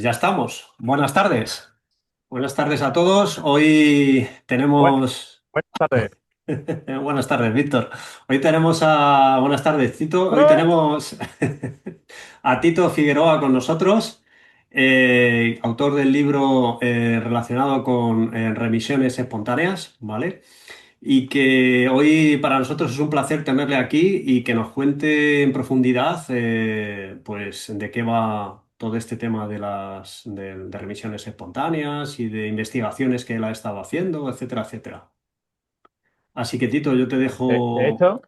Pues ya estamos. Buenas tardes. Buenas tardes a todos. Hoy Bue- tenemos... Buenas tardes. Buenas tardes, Víctor. Hoy tenemos a... Buenas tardes, Tito. Hoy ¡Eh! tenemos a Tito Figueroa con nosotros, autor del libro relacionado con remisiones espontáneas, ¿vale? Y que hoy para nosotros es un placer tenerle aquí y que nos cuente en profundidad, pues, de qué va todo este tema de remisiones espontáneas y de investigaciones que él ha estado haciendo, etcétera, etcétera. Así que Tito, yo te De dejo. hecho,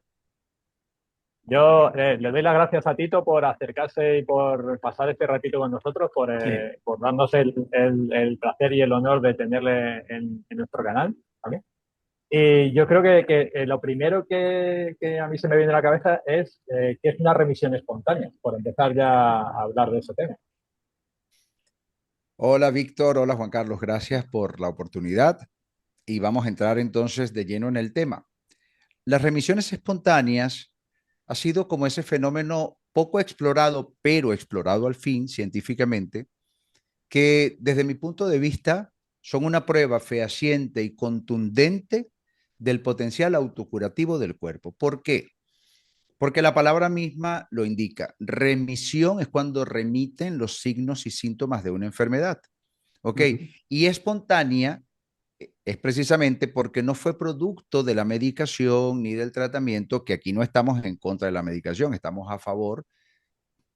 yo le doy las gracias a Tito por acercarse y por pasar este ratito con nosotros, Sí, por darnos el placer y el honor de tenerle en nuestro canal. ¿Vale? Y yo creo que lo primero que a mí se me viene a la cabeza es qué es una remisión espontánea, por empezar ya a hablar de ese tema. Hola Víctor, hola Juan Carlos, gracias por la oportunidad y vamos a entrar entonces de lleno en el tema. Las remisiones espontáneas ha sido como ese fenómeno poco explorado, pero explorado al fin científicamente, que desde mi punto de vista son una prueba fehaciente y contundente del potencial autocurativo del cuerpo. ¿Por qué? Porque la palabra misma lo indica. Remisión es cuando remiten los signos y síntomas de una enfermedad. ¿Ok? ujú, Y espontánea es precisamente porque no fue producto de la medicación ni del tratamiento, que aquí no estamos en contra de la medicación, estamos a favor,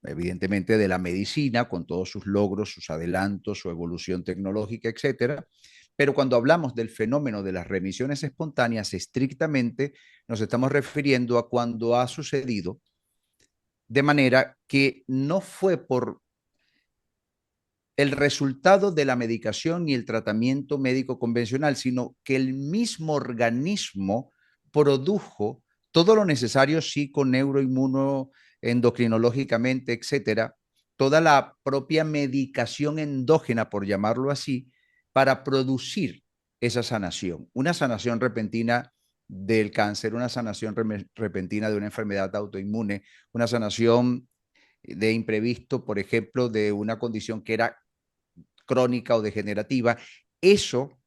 evidentemente, de la medicina con todos sus logros, sus adelantos, su evolución tecnológica, etcétera. Pero cuando hablamos del fenómeno de las remisiones espontáneas, estrictamente nos estamos refiriendo a cuando ha sucedido de manera que no fue por el resultado de la medicación ni el tratamiento médico convencional, sino que el mismo organismo produjo todo lo necesario psico, neuroinmuno, endocrinológicamente, etcétera, toda la propia medicación endógena, por llamarlo así, para producir esa sanación. Una sanación repentina del cáncer, una sanación repentina de una enfermedad autoinmune, una sanación de imprevisto, por ejemplo, de una condición que era crónica o degenerativa. Eso,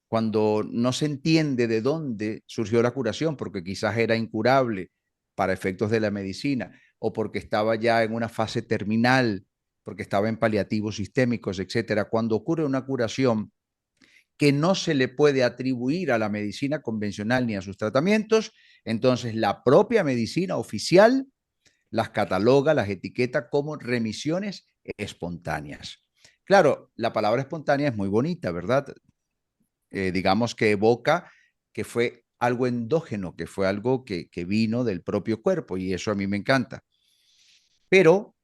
cuando no se entiende de dónde surgió la curación, porque quizás era incurable para efectos de la medicina, o porque estaba ya en una fase terminal, porque estaba en paliativos sistémicos, etcétera. Cuando ocurre una curación que no se le puede atribuir a la medicina convencional ni a sus tratamientos, entonces la propia medicina oficial las cataloga, las etiqueta como remisiones espontáneas. Claro, la palabra espontánea es muy bonita, ¿verdad? Digamos que evoca que fue algo endógeno, que fue algo que vino del propio cuerpo y eso a mí me encanta. Pero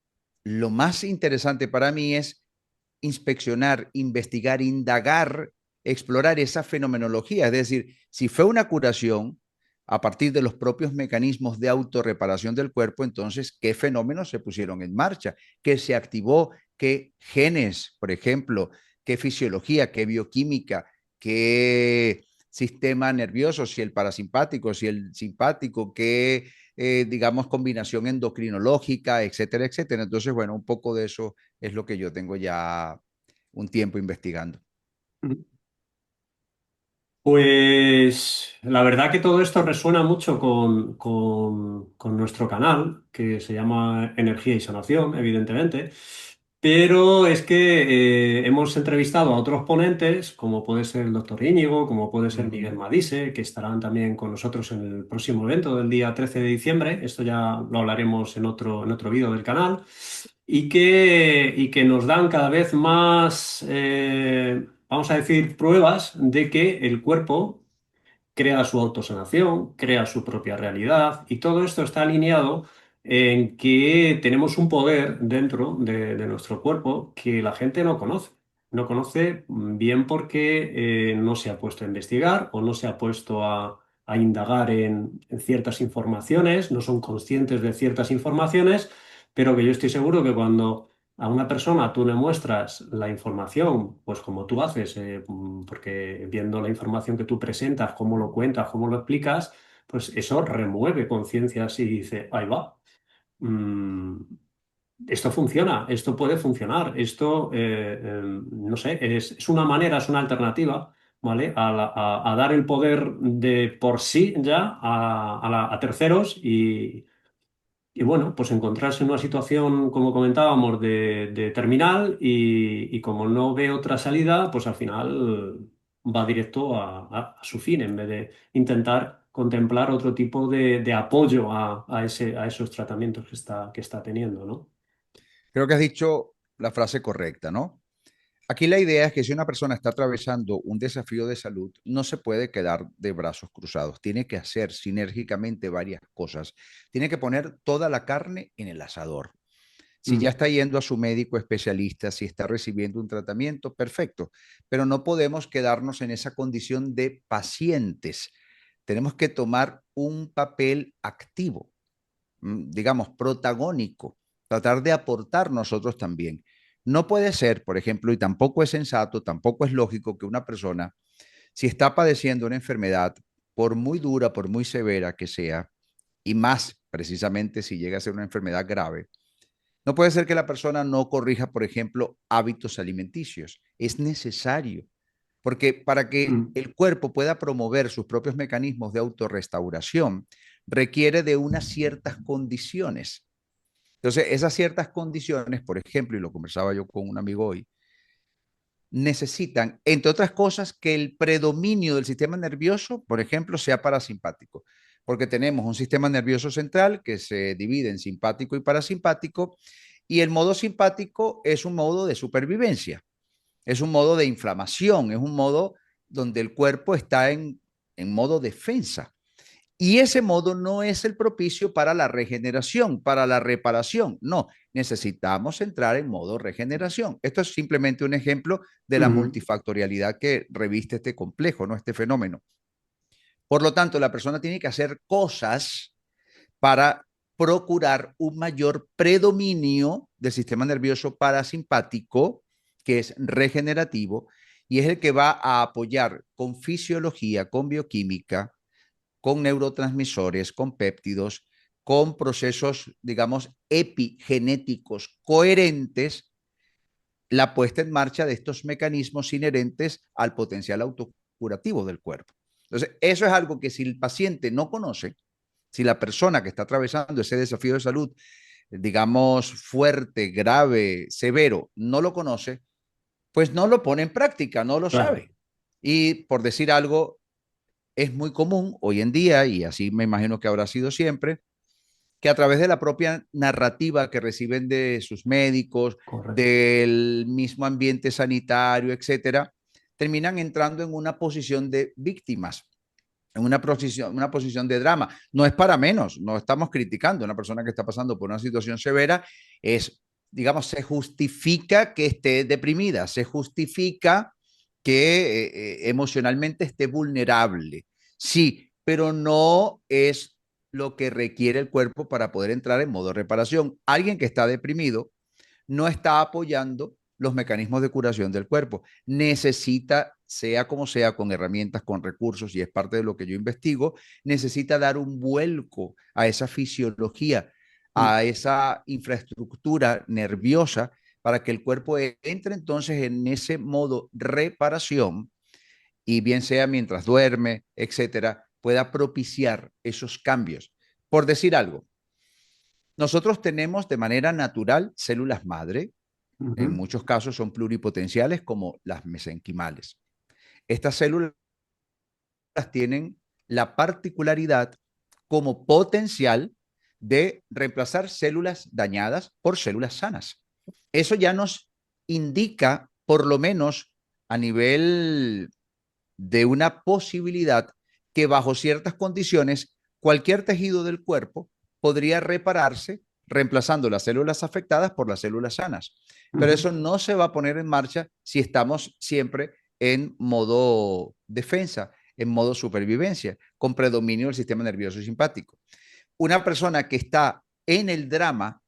lo más interesante para mí es inspeccionar, investigar, indagar, explorar esa fenomenología. Es decir, si fue una curación a partir de los propios mecanismos de autorreparación del cuerpo, entonces, ¿qué fenómenos se pusieron en marcha? ¿Qué se activó? ¿Qué genes, por ejemplo? ¿Qué fisiología? ¿Qué bioquímica? ¿Qué sistema nervioso? Si el parasimpático, si el simpático, qué digamos, combinación endocrinológica, etcétera, etcétera. Entonces, bueno, un poco de eso es lo que yo tengo ya un tiempo investigando. ujú. Pues la verdad que todo esto resuena mucho con nuestro canal, que se llama Energía y Sanación, evidentemente. Pero es que hemos entrevistado a otros ponentes, como puede ser el doctor Íñigo, como puede ser Miguel Ujú. Madise, que estarán también con nosotros en el próximo evento del día 13 de diciembre. Esto ya lo hablaremos en otro vídeo del canal. Y que nos dan cada vez más, vamos a decir, pruebas de que el cuerpo crea su autosanación, crea su propia realidad y todo esto está alineado en que tenemos un poder dentro de nuestro cuerpo que la gente no conoce. No conoce bien porque no se ha puesto a investigar o no se ha puesto a indagar en ciertas informaciones, no son conscientes de ciertas informaciones, pero que yo estoy seguro que cuando a una persona tú le muestras la información, pues como tú haces, porque viendo la información que tú presentas, cómo lo cuentas, cómo lo explicas, pues eso remueve conciencias y dice, ahí va. Mm, esto funciona, esto puede funcionar, esto, no sé, es una manera, es una alternativa, ¿vale? A dar el poder de por sí ya a terceros y bueno, pues encontrarse en una situación, como comentábamos, de terminal y como no ve otra salida, pues al final va directo a su fin en vez de intentar contemplar otro tipo de apoyo a esos tratamientos que está teniendo, ¿no? Creo que has dicho la frase correcta, ¿no? Aquí la idea es que si una persona está atravesando un desafío de salud, no se puede quedar de brazos cruzados. Tiene que hacer sinérgicamente varias cosas. Tiene que poner toda la carne en el asador. Si ya Mm, está yendo a su médico especialista, si está recibiendo un tratamiento, perfecto. Pero no podemos quedarnos en esa condición de pacientes. Tenemos que tomar un papel activo, digamos, protagónico, tratar de aportar nosotros también. No puede ser, por ejemplo, y tampoco es sensato, tampoco es lógico que una persona, si está padeciendo una enfermedad, por muy dura, por muy severa que sea, y más precisamente si llega a ser una enfermedad grave, no puede ser que la persona no corrija, por ejemplo, hábitos alimenticios. Es necesario, porque para que mm, el cuerpo pueda promover sus propios mecanismos de autorrestauración, requiere de unas ciertas condiciones. Entonces, esas ciertas condiciones, por ejemplo, y lo conversaba yo con un amigo hoy, necesitan, entre otras cosas, que el predominio del sistema nervioso, por ejemplo, sea parasimpático, porque tenemos un sistema nervioso central que se divide en simpático y parasimpático, y el modo simpático es un modo de supervivencia, es un modo de inflamación, es un modo donde el cuerpo está en modo defensa. Y ese modo no es el propicio para la regeneración, para la reparación. No, necesitamos entrar en modo regeneración. Esto es simplemente un ejemplo de la mm, multifactorialidad que reviste este complejo, ¿no? Este fenómeno. Por lo tanto, la persona tiene que hacer cosas para procurar un mayor predominio del sistema nervioso parasimpático, que es regenerativo, y es el que va a apoyar con fisiología, con bioquímica, con neurotransmisores, con péptidos, con procesos, digamos, epigenéticos coherentes, la puesta en marcha de estos mecanismos inherentes al potencial autocurativo del cuerpo. Entonces, eso es algo que si el paciente no conoce, si la persona que está atravesando ese desafío de salud, digamos, fuerte, grave, severo, no lo conoce, pues no lo pone en práctica, no lo claro. sabe. Y por decir algo, es muy común hoy en día, y así me imagino que habrá sido siempre, que a través de la propia narrativa que reciben de sus médicos, Correcto. del mismo ambiente sanitario, etcétera, terminan entrando en una posición de víctimas, en una posición de drama. No es para menos, no estamos criticando a una persona que está pasando por una situación severa, es, digamos, se justifica que esté deprimida, se justifica que emocionalmente esté vulnerable. Sí, pero no es lo que requiere el cuerpo para poder entrar en modo reparación. Alguien que está deprimido no está apoyando los mecanismos de curación del cuerpo. Necesita, sea como sea, con herramientas, con recursos, y es parte de lo que yo investigo, necesita dar un vuelco a esa fisiología, Mm, a esa infraestructura nerviosa, para que el cuerpo entre entonces en ese modo reparación y bien sea mientras duerme, etcétera, pueda propiciar esos cambios. Por decir algo, nosotros tenemos de manera natural células madre, en ujú, muchos casos son pluripotenciales como las mesenquimales. Estas células tienen la particularidad como potencial de reemplazar células dañadas por células sanas. Eso ya nos indica, por lo menos a nivel de una posibilidad, que bajo ciertas condiciones cualquier tejido del cuerpo podría repararse reemplazando las células afectadas por las células sanas. Pero ujú, eso no se va a poner en marcha si estamos siempre en modo defensa, en modo supervivencia, con predominio del sistema nervioso simpático. Una persona que está en el drama,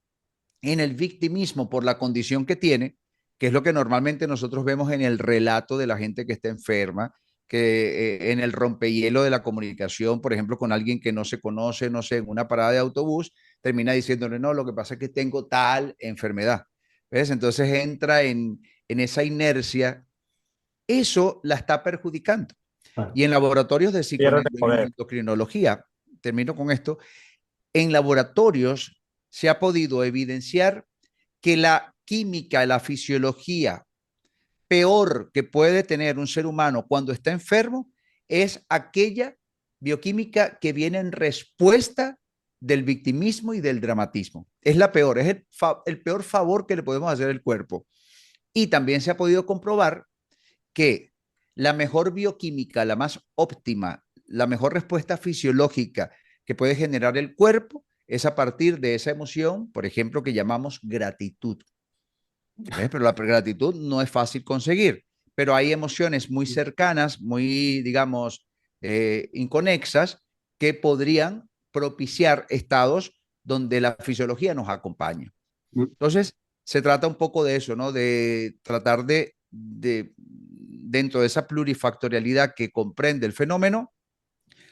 en el victimismo por la condición que tiene, que es lo que normalmente nosotros vemos en el relato de la gente que está enferma, que en el rompehielo de la comunicación, por ejemplo, con alguien que no se conoce, no sé, en una parada de autobús, termina diciéndole, no, lo que pasa es que tengo tal enfermedad. ¿Ves? Entonces entra en esa inercia. Eso la está perjudicando. Claro. Y en laboratorios de Pierdes el poder. psicoendocrinología, termino con esto, en laboratorios se ha podido evidenciar que la química, la fisiología peor que puede tener un ser humano cuando está enfermo es aquella bioquímica que viene en respuesta del victimismo y del dramatismo. Es la peor, es el peor favor que le podemos hacer al cuerpo. Y también se ha podido comprobar que la mejor bioquímica, la más óptima, la mejor respuesta fisiológica que puede generar el cuerpo es a partir de esa emoción, por ejemplo, que llamamos gratitud. ¿Ves? Pero la gratitud no es fácil conseguir, pero hay emociones muy cercanas, muy, digamos, inconexas, que podrían propiciar estados donde la fisiología nos acompaña. Entonces, se trata un poco de eso, ¿no? De tratar dentro de esa plurifactorialidad que comprende el fenómeno,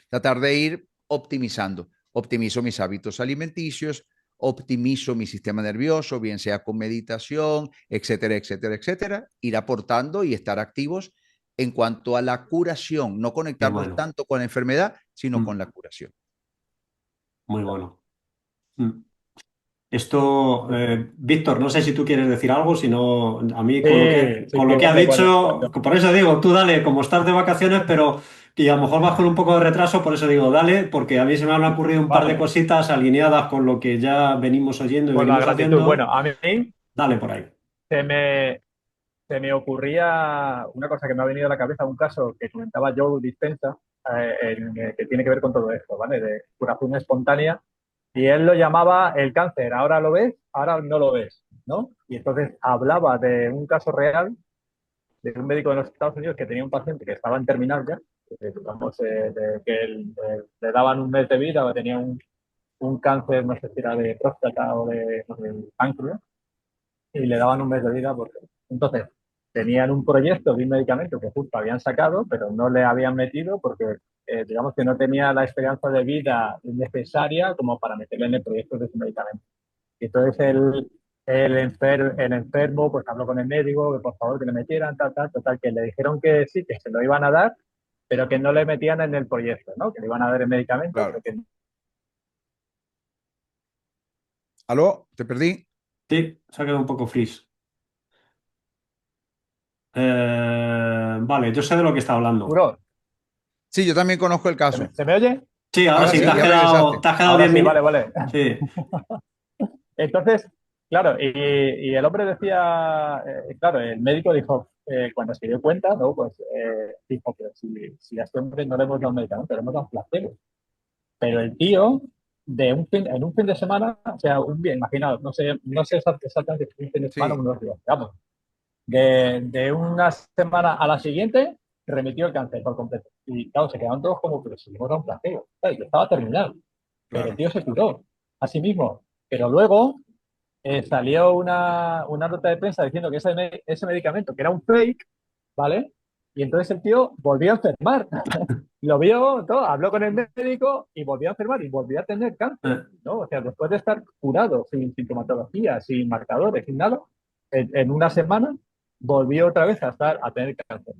tratar de ir optimizando. Optimizo mis hábitos alimenticios, optimizo mi sistema nervioso, bien sea con meditación, etcétera, etcétera, etcétera. Ir aportando y estar activos en cuanto a la curación, no Qué conectarnos bueno. tanto con la enfermedad, sino Mm, con la curación. muy bueno. Mm. Esto, Víctor, no sé si tú quieres decir algo, si no, a mí Sí, sí, con lo que ha hombre, dicho, por eso digo, tú dale, como estás de vacaciones, pero y a lo mejor vas con un poco de retraso, por eso digo, dale, porque a mí se me han ocurrido un par de vale, cositas alineadas con lo que ya venimos oyendo y por la venimos gratitud. haciendo. Bueno, a mí Dale por ahí. se me, se me ocurría una cosa que me ha venido a la cabeza, un caso que comentaba Joe Dispenza, que tiene que ver con todo esto, ¿vale? De curación espontánea. Y él lo llamaba el cáncer. Ahora lo ves, ahora no lo ves, ¿no? Y entonces hablaba de un caso real de un médico de los Estados Unidos que tenía un paciente que estaba en terminal ya, digamos, le daban un mes de vida o tenía un cáncer, no sé si era de próstata o de páncreas, y le daban un mes de vida. Entonces, tenían un proyecto de un medicamento que justo habían sacado, pero no le habían metido porque, digamos, que no tenía la esperanza de vida necesaria como para meterle en el proyecto de ese medicamento. Y entonces el enfermo pues habló con el médico que por favor que le metieran, tal, que le dijeron que sí, que se lo iban a dar, pero que no le metían en el proyecto, ¿no? Que le iban a dar el medicamento, pero Claro. que ¿Aló? ¿Te perdí? Sí, se ha quedado un poco freeze. Vale, yo sé de lo que está hablando. curó. Sí, yo también conozco el caso. ¿Se me oye? Sí, ahora Ahora sí, sí, ya te regresaste. has quedado Ahora 10 sí, vale, minutos. vale. Sí, Entonces, claro, y el hombre decía, claro, el médico dijo, cuando se dio cuenta, ¿no? Pues dijo, pero si a este hombre no le hemos dado un medicamento, le hemos dado un placebo. Pero el tío, en un fin de semana, o sea, un día, imaginaos, no sé exactamente si un fin de semana o Sí, unos días, vamos, de una semana a la siguiente, remitió el cáncer por completo. Y claro, se quedaron todos como, pero si le hemos dado un placebo. Claro, yo estaba terminado, pero el claro. tío se curó a sí mismo. Pero luego salió una nota de prensa diciendo que ese medicamento, que era un fake, ¿vale? Y entonces el tío volvió a enfermar. Lo vio, todo, habló con el médico y volvió a enfermar y volvió a tener cáncer, eh, ¿no? O sea, después de estar curado, sin sintomatología, sin marcadores, sin nada, en una semana volvió otra vez a tener cáncer.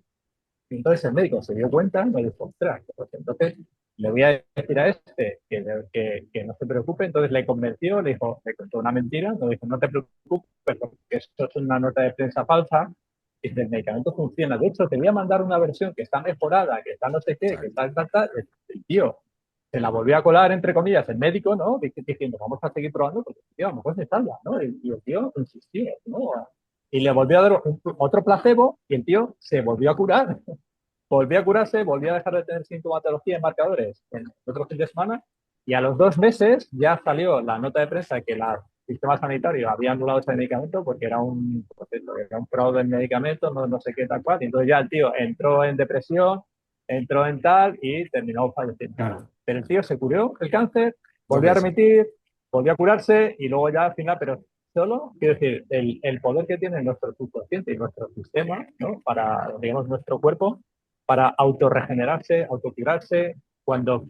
Y entonces el médico se dio cuenta y me dijo, ostras, pues entonces le voy a decir a este que no se preocupe. Entonces le convenció, le contó una mentira, le dijo, no te preocupes, porque esto es una nota de prensa falsa, y el medicamento funciona. De hecho, te voy a mandar una versión que está mejorada, que está no sé qué, que Exacto. está. El tío se la volvió a colar, entre comillas, el médico, ¿no? Diciendo, vamos a seguir probando, porque tío, a lo mejor se salva, ¿no? Y el tío insistió, ¿no? Y le volvió a dar otro placebo y el tío se volvió a curar. Volví a curarse, volví a dejar de tener sintomatología en marcadores en otro fin de semana y a los 2 meses ya salió la nota de prensa que el sistema sanitario había anulado ese medicamento porque era un fraude del medicamento, no sé qué tal cual. Y entonces ya el tío entró en depresión, entró en tal y terminó falleciendo. claro. Pero el tío se curó el cáncer, Dos volvió a veces. remitir, volvió a curarse y luego ya al final, pero solo, quiero decir, el poder que tiene nuestro subconsciente y nuestro sistema, ¿no? Para, digamos, nuestro cuerpo para autorregenerarse, autocurarse, cuando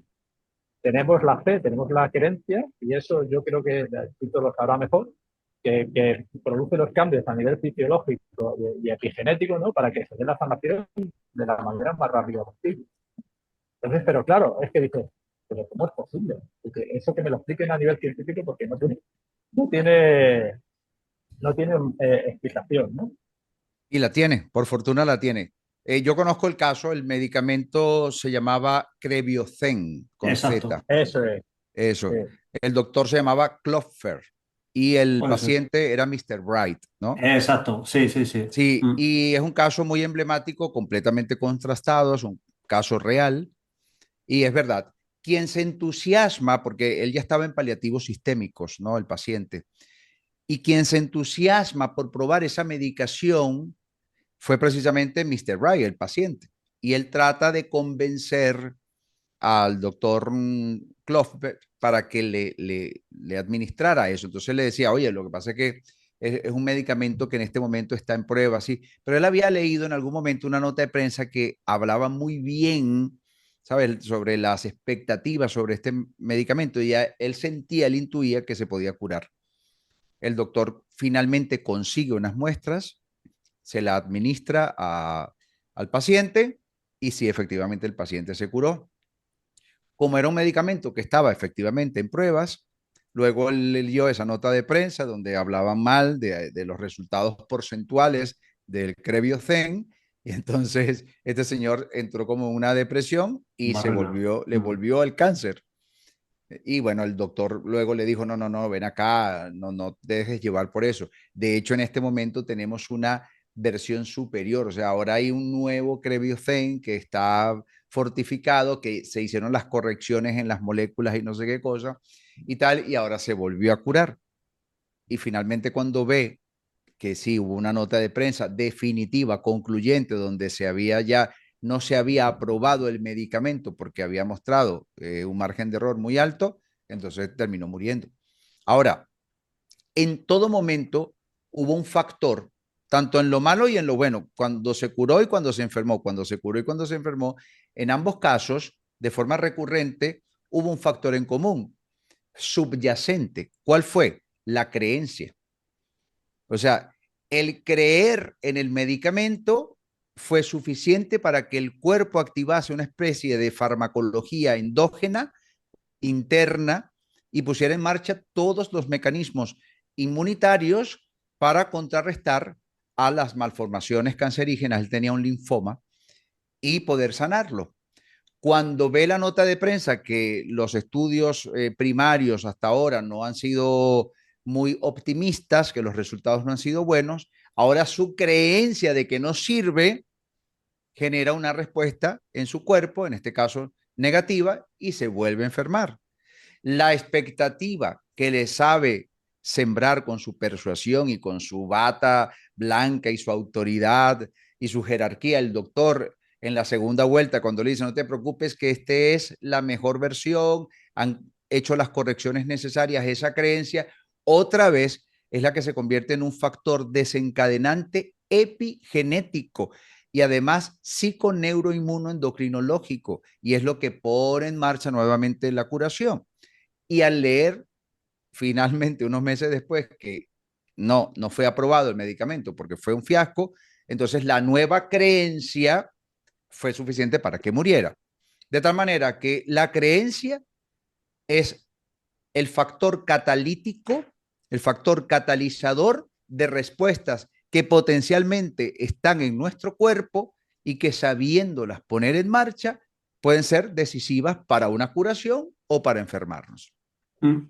tenemos la fe, tenemos la creencia, y eso yo creo que Tito lo sabrá mejor, que produce los cambios a nivel fisiológico y epigenético, ¿no? Para que se dé la sanación de la manera más rápida posible. Entonces, pero claro, es que dices, pero ¿cómo es posible? Porque eso que me lo expliquen a nivel científico porque no tiene, no tiene explicación, ¿no? Y la tiene, por fortuna la tiene. Yo conozco el caso, el medicamento se llamaba Crebiocen, con Exacto, Z, Eso es. eso. Sí. El doctor se llamaba Klopfer y el puede ser. paciente era Mr. Bright, ¿no? Exacto, sí, sí, sí. Sí, Mm. y es un caso muy emblemático, completamente contrastado, es un caso real, y es verdad. Quien se entusiasma, porque él ya estaba en paliativos sistémicos, ¿no? El paciente, y quien se entusiasma por probar esa medicación fue precisamente Mr. Wright, el paciente. Y él trata de convencer al doctor Clough para que le administrara eso. Entonces le decía, oye, lo que pasa es que es un medicamento que en este momento está en prueba, sí. Pero él había leído en algún momento una nota de prensa que hablaba muy bien, ¿sabes?, sobre las expectativas sobre este medicamento y ya él sentía, él intuía que se podía curar. El doctor finalmente consigue unas muestras, se la administra al paciente y si efectivamente el paciente se curó. Como era un medicamento que estaba efectivamente en pruebas, luego él leyó esa nota de prensa donde hablaban mal de los resultados porcentuales del Crebiocen y entonces este señor entró como en una depresión y Barrena. le Mm. volvió el cáncer. Y bueno, el doctor luego le dijo, no, no, no, ven acá, no, no te dejes llevar por eso. De hecho, en este momento tenemos una versión superior, o sea, ahora hay un nuevo Crebiocen que está fortificado, que se hicieron las correcciones en las moléculas y no sé qué cosa y tal, y ahora se volvió a curar. Y finalmente cuando ve que sí hubo una nota de prensa definitiva, concluyente, donde se había ya no se había aprobado el medicamento porque había mostrado un margen de error muy alto, entonces terminó muriendo. Ahora, en todo momento hubo un factor, tanto en lo malo y en lo bueno, cuando se curó y cuando se enfermó, cuando se curó y cuando se enfermó, en ambos casos, de forma recurrente, hubo un factor en común, subyacente. ¿Cuál fue? La creencia. O sea, el creer en el medicamento fue suficiente para que el cuerpo activase una especie de farmacología endógena, interna, y pusiera en marcha todos los mecanismos inmunitarios para contrarrestar a las malformaciones cancerígenas. Él tenía un linfoma y poder sanarlo. Cuando ve la nota de prensa que los estudios primarios hasta ahora no han sido muy optimistas, que los resultados no han sido buenos, ahora su creencia de que no sirve genera una respuesta en su cuerpo, en este caso negativa, y se vuelve a enfermar. La expectativa que le sabe sembrar con su persuasión y con su bata blanca y su autoridad y su jerarquía, el doctor en la segunda vuelta, cuando le dice, no te preocupes, que este es la mejor versión, han hecho las correcciones necesarias, esa creencia, otra vez es la que se convierte en un factor desencadenante epigenético y además psiconeuroinmunoendocrinológico, y es lo que pone en marcha nuevamente la curación. Y al leer finalmente unos meses después que no fue aprobado el medicamento porque fue un fiasco, entonces la nueva creencia fue suficiente para que muriera. De tal manera que la creencia es el factor catalítico, el factor catalizador de respuestas que potencialmente están en nuestro cuerpo y que sabiéndolas poner en marcha pueden ser decisivas para una curación o para enfermarnos. Mm.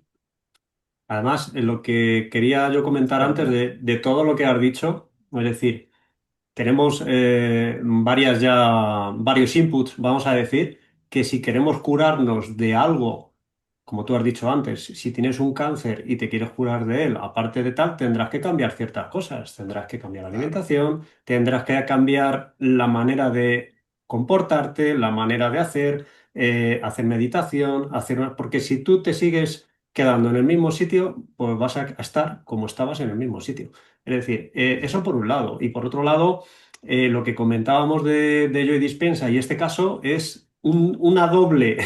Además, lo que quería yo comentar antes Fenomenal. de todo lo que has dicho, es decir, tenemos varios inputs, vamos a decir, que si queremos curarnos de algo, como tú has dicho antes, si tienes un cáncer y te quieres curar de él, aparte de tal, tendrás que cambiar ciertas cosas. Tendrás que cambiar la Claro. alimentación, tendrás que cambiar la manera de comportarte, la manera de hacer meditación, porque si tú te sigues quedando en el mismo sitio, pues vas a estar como estabas en el mismo sitio. Es decir, eso por un lado. Y por otro lado, lo que comentábamos de Joy Dispensa y este caso es una doble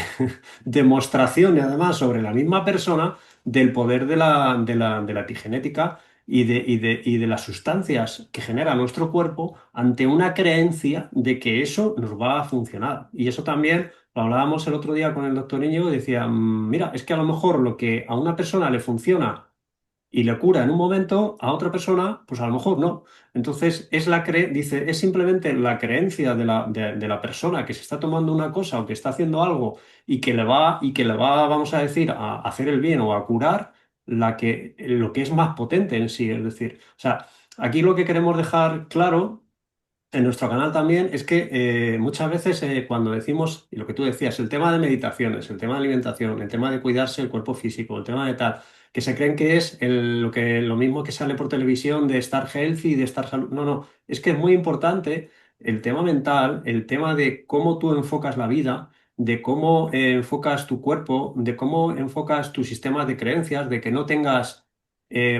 demostración, y además sobre la misma persona, del poder de la epigenética y de las sustancias que genera nuestro cuerpo ante una creencia de que eso nos va a funcionar. Y eso también lo hablábamos el otro día con el doctor Íñigo y decía, mira, es que a lo mejor lo que a una persona le funciona y le cura en un momento, a otra persona, pues a lo mejor no. Entonces, dice, es simplemente la creencia de la persona que se está tomando una cosa o que está haciendo algo y que le va, vamos a decir, a hacer el bien o a curar lo que es más potente en sí. Es decir, o sea, aquí lo que queremos dejar claro en nuestro canal también es que muchas veces cuando decimos, y lo que tú decías, el tema de meditaciones, el tema de alimentación, el tema de cuidarse el cuerpo físico, el tema de tal, que se creen que es lo mismo que sale por televisión de estar healthy, de estar salud. No, no, es que es muy importante el tema mental, el tema de cómo tú enfocas la vida, de cómo enfocas tu cuerpo, de cómo enfocas tu sistema de creencias, de que no tengas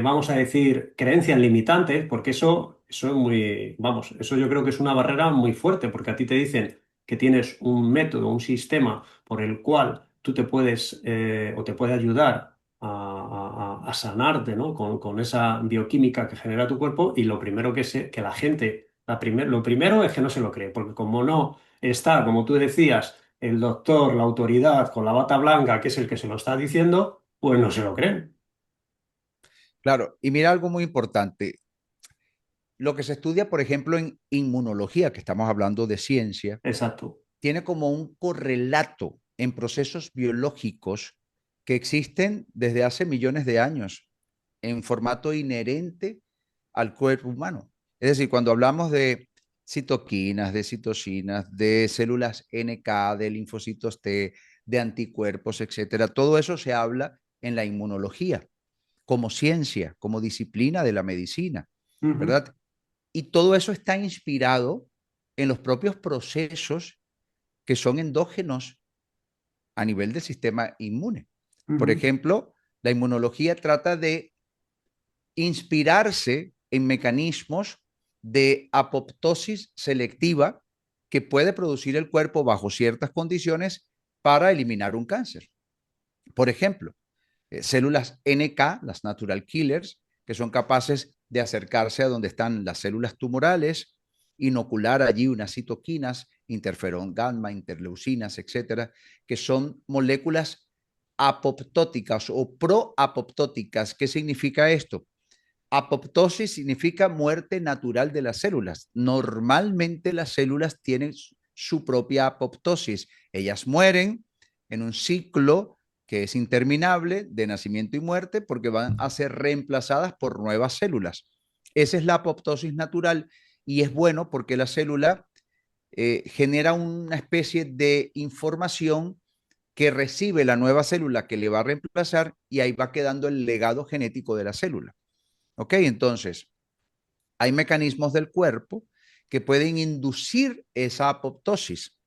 vamos a decir, creencias limitantes, porque eso es muy, vamos, eso yo creo que es una barrera muy fuerte, porque a ti te dicen que tienes un método, un sistema por el cual tú te puedes o te puede ayudar a sanarte, ¿no? Con esa bioquímica que genera tu cuerpo y lo primero que la gente, lo primero es que no se lo cree, porque como no está, como tú decías, el doctor, la autoridad con la bata blanca, que es el que se lo está diciendo, pues no se lo creen. Claro, y mira algo muy importante. Lo que se estudia, por ejemplo, en inmunología, que estamos hablando de ciencia, Exacto. tiene como un correlato en procesos biológicos que existen desde hace millones de años en formato inherente al cuerpo humano. Es decir, cuando hablamos de citoquinas, de citocinas, de células NK, de linfocitos T, de anticuerpos, etcétera, todo eso se habla en la inmunología como ciencia, como disciplina de la medicina, Ujú, ¿verdad? Y todo eso está inspirado en los propios procesos que son endógenos a nivel del sistema inmune. Por ujú, ejemplo, la inmunología trata de inspirarse en mecanismos de apoptosis selectiva que puede producir el cuerpo bajo ciertas condiciones para eliminar un cáncer. Por ejemplo, células NK, las natural killers, que son capaces de acercarse a donde están las células tumorales, inocular allí unas citoquinas, interferón gamma, interleucinas, etcétera, que son moléculas apoptóticas o proapoptóticas. ¿Qué significa esto? Apoptosis significa muerte natural de las células. Normalmente las células tienen su propia apoptosis. Ellas mueren en un ciclo que es interminable de nacimiento y muerte porque van a ser reemplazadas por nuevas células. Esa es la apoptosis natural y es bueno porque la célula genera una especie de información que recibe la nueva célula que le va a reemplazar y ahí va quedando el legado genético de la célula. ¿Ok? Entonces, hay mecanismos del cuerpo que pueden inducir esa apoptosis.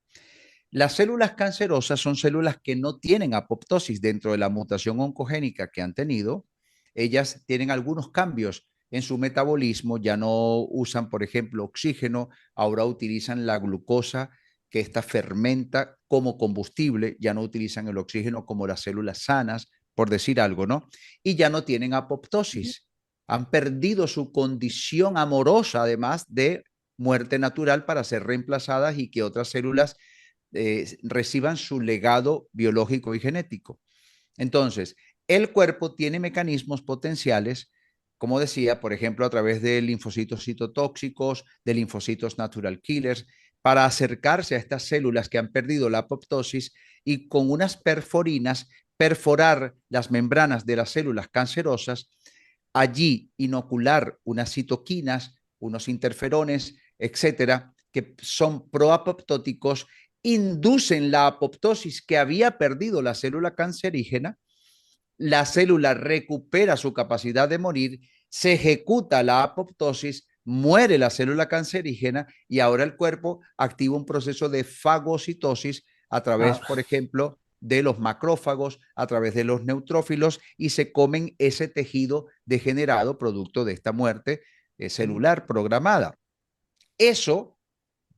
Las células cancerosas son células que no tienen apoptosis dentro de la mutación oncogénica que han tenido. Ellas tienen algunos cambios en su metabolismo, ya no usan, por ejemplo, oxígeno, ahora utilizan la glucosa que esta fermenta como combustible, ya no utilizan el oxígeno como las células sanas, por decir algo, ¿no? Y ya no tienen apoptosis. Han perdido su condición amorosa, además de muerte natural, para ser reemplazadas y que otras células reciban su legado biológico y genético. Entonces, el cuerpo tiene mecanismos potenciales, como decía, por ejemplo, a través de linfocitos citotóxicos, de linfocitos natural killers, para acercarse a estas células que han perdido la apoptosis y con unas perforinas perforar las membranas de las células cancerosas, allí inocular unas citoquinas, unos interferones, etcétera, que son proapoptóticos, inducen la apoptosis que había perdido la célula cancerígena, la célula recupera su capacidad de morir, se ejecuta la apoptosis, muere la célula cancerígena y ahora el cuerpo activa un proceso de fagocitosis a través, ah, por ejemplo, de los macrófagos, a través de los neutrófilos y se comen ese tejido degenerado producto de esta muerte celular programada. Eso,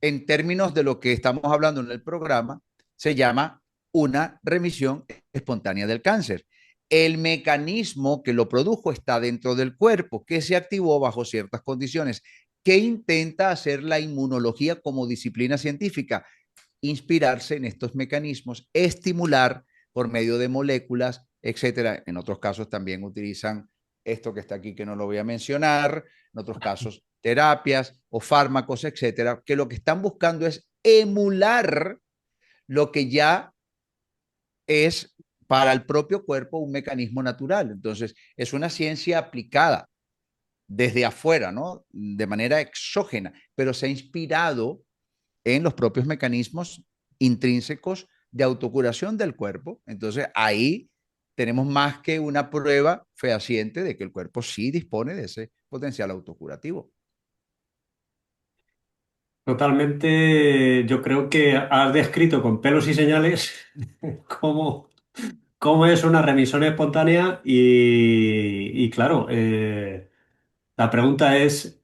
en términos de lo que estamos hablando en el programa, se llama una remisión espontánea del cáncer. El mecanismo que lo produjo está dentro del cuerpo, que se activó bajo ciertas condiciones. ¿Qué intenta hacer la inmunología como disciplina científica? Inspirarse en estos mecanismos, estimular por medio de moléculas, etcétera. En otros casos también utilizan esto que está aquí, que no lo voy a mencionar, en otros casos terapias o fármacos, etcétera, que lo que están buscando es emular lo que ya es para el propio cuerpo un mecanismo natural. Entonces, es una ciencia aplicada desde afuera, ¿no? De manera exógena, pero se ha inspirado en los propios mecanismos intrínsecos de autocuración del cuerpo. Entonces, ahí tenemos más que una prueba fehaciente de que el cuerpo sí dispone de ese potencial autocurativo. Totalmente, yo creo que has descrito con pelos y señales cómo, cómo es una remisión espontánea y claro, la pregunta es,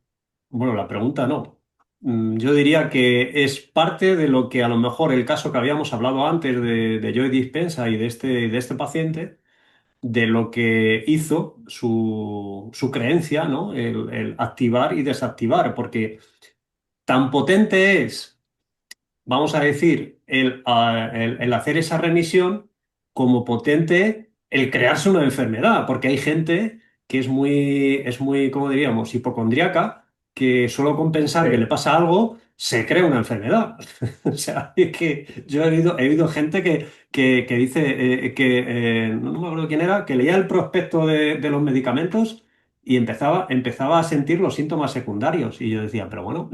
bueno, la pregunta no. Yo diría que es parte de lo que a lo mejor el caso que habíamos hablado antes de Joe Dispenza y de este paciente, de lo que hizo su creencia, ¿no? El activar y desactivar, porque tan potente es, vamos a decir, el hacer esa remisión como potente el crearse una enfermedad, porque hay gente que es muy, ¿cómo diríamos?, hipocondríaca, que solo con pensar que le Sí. pasa algo se crea una enfermedad. O sea, es que yo he oído gente que dice no me acuerdo quién era, que leía el prospecto de los medicamentos y empezaba a sentir los síntomas secundarios. Y yo decía, pero bueno,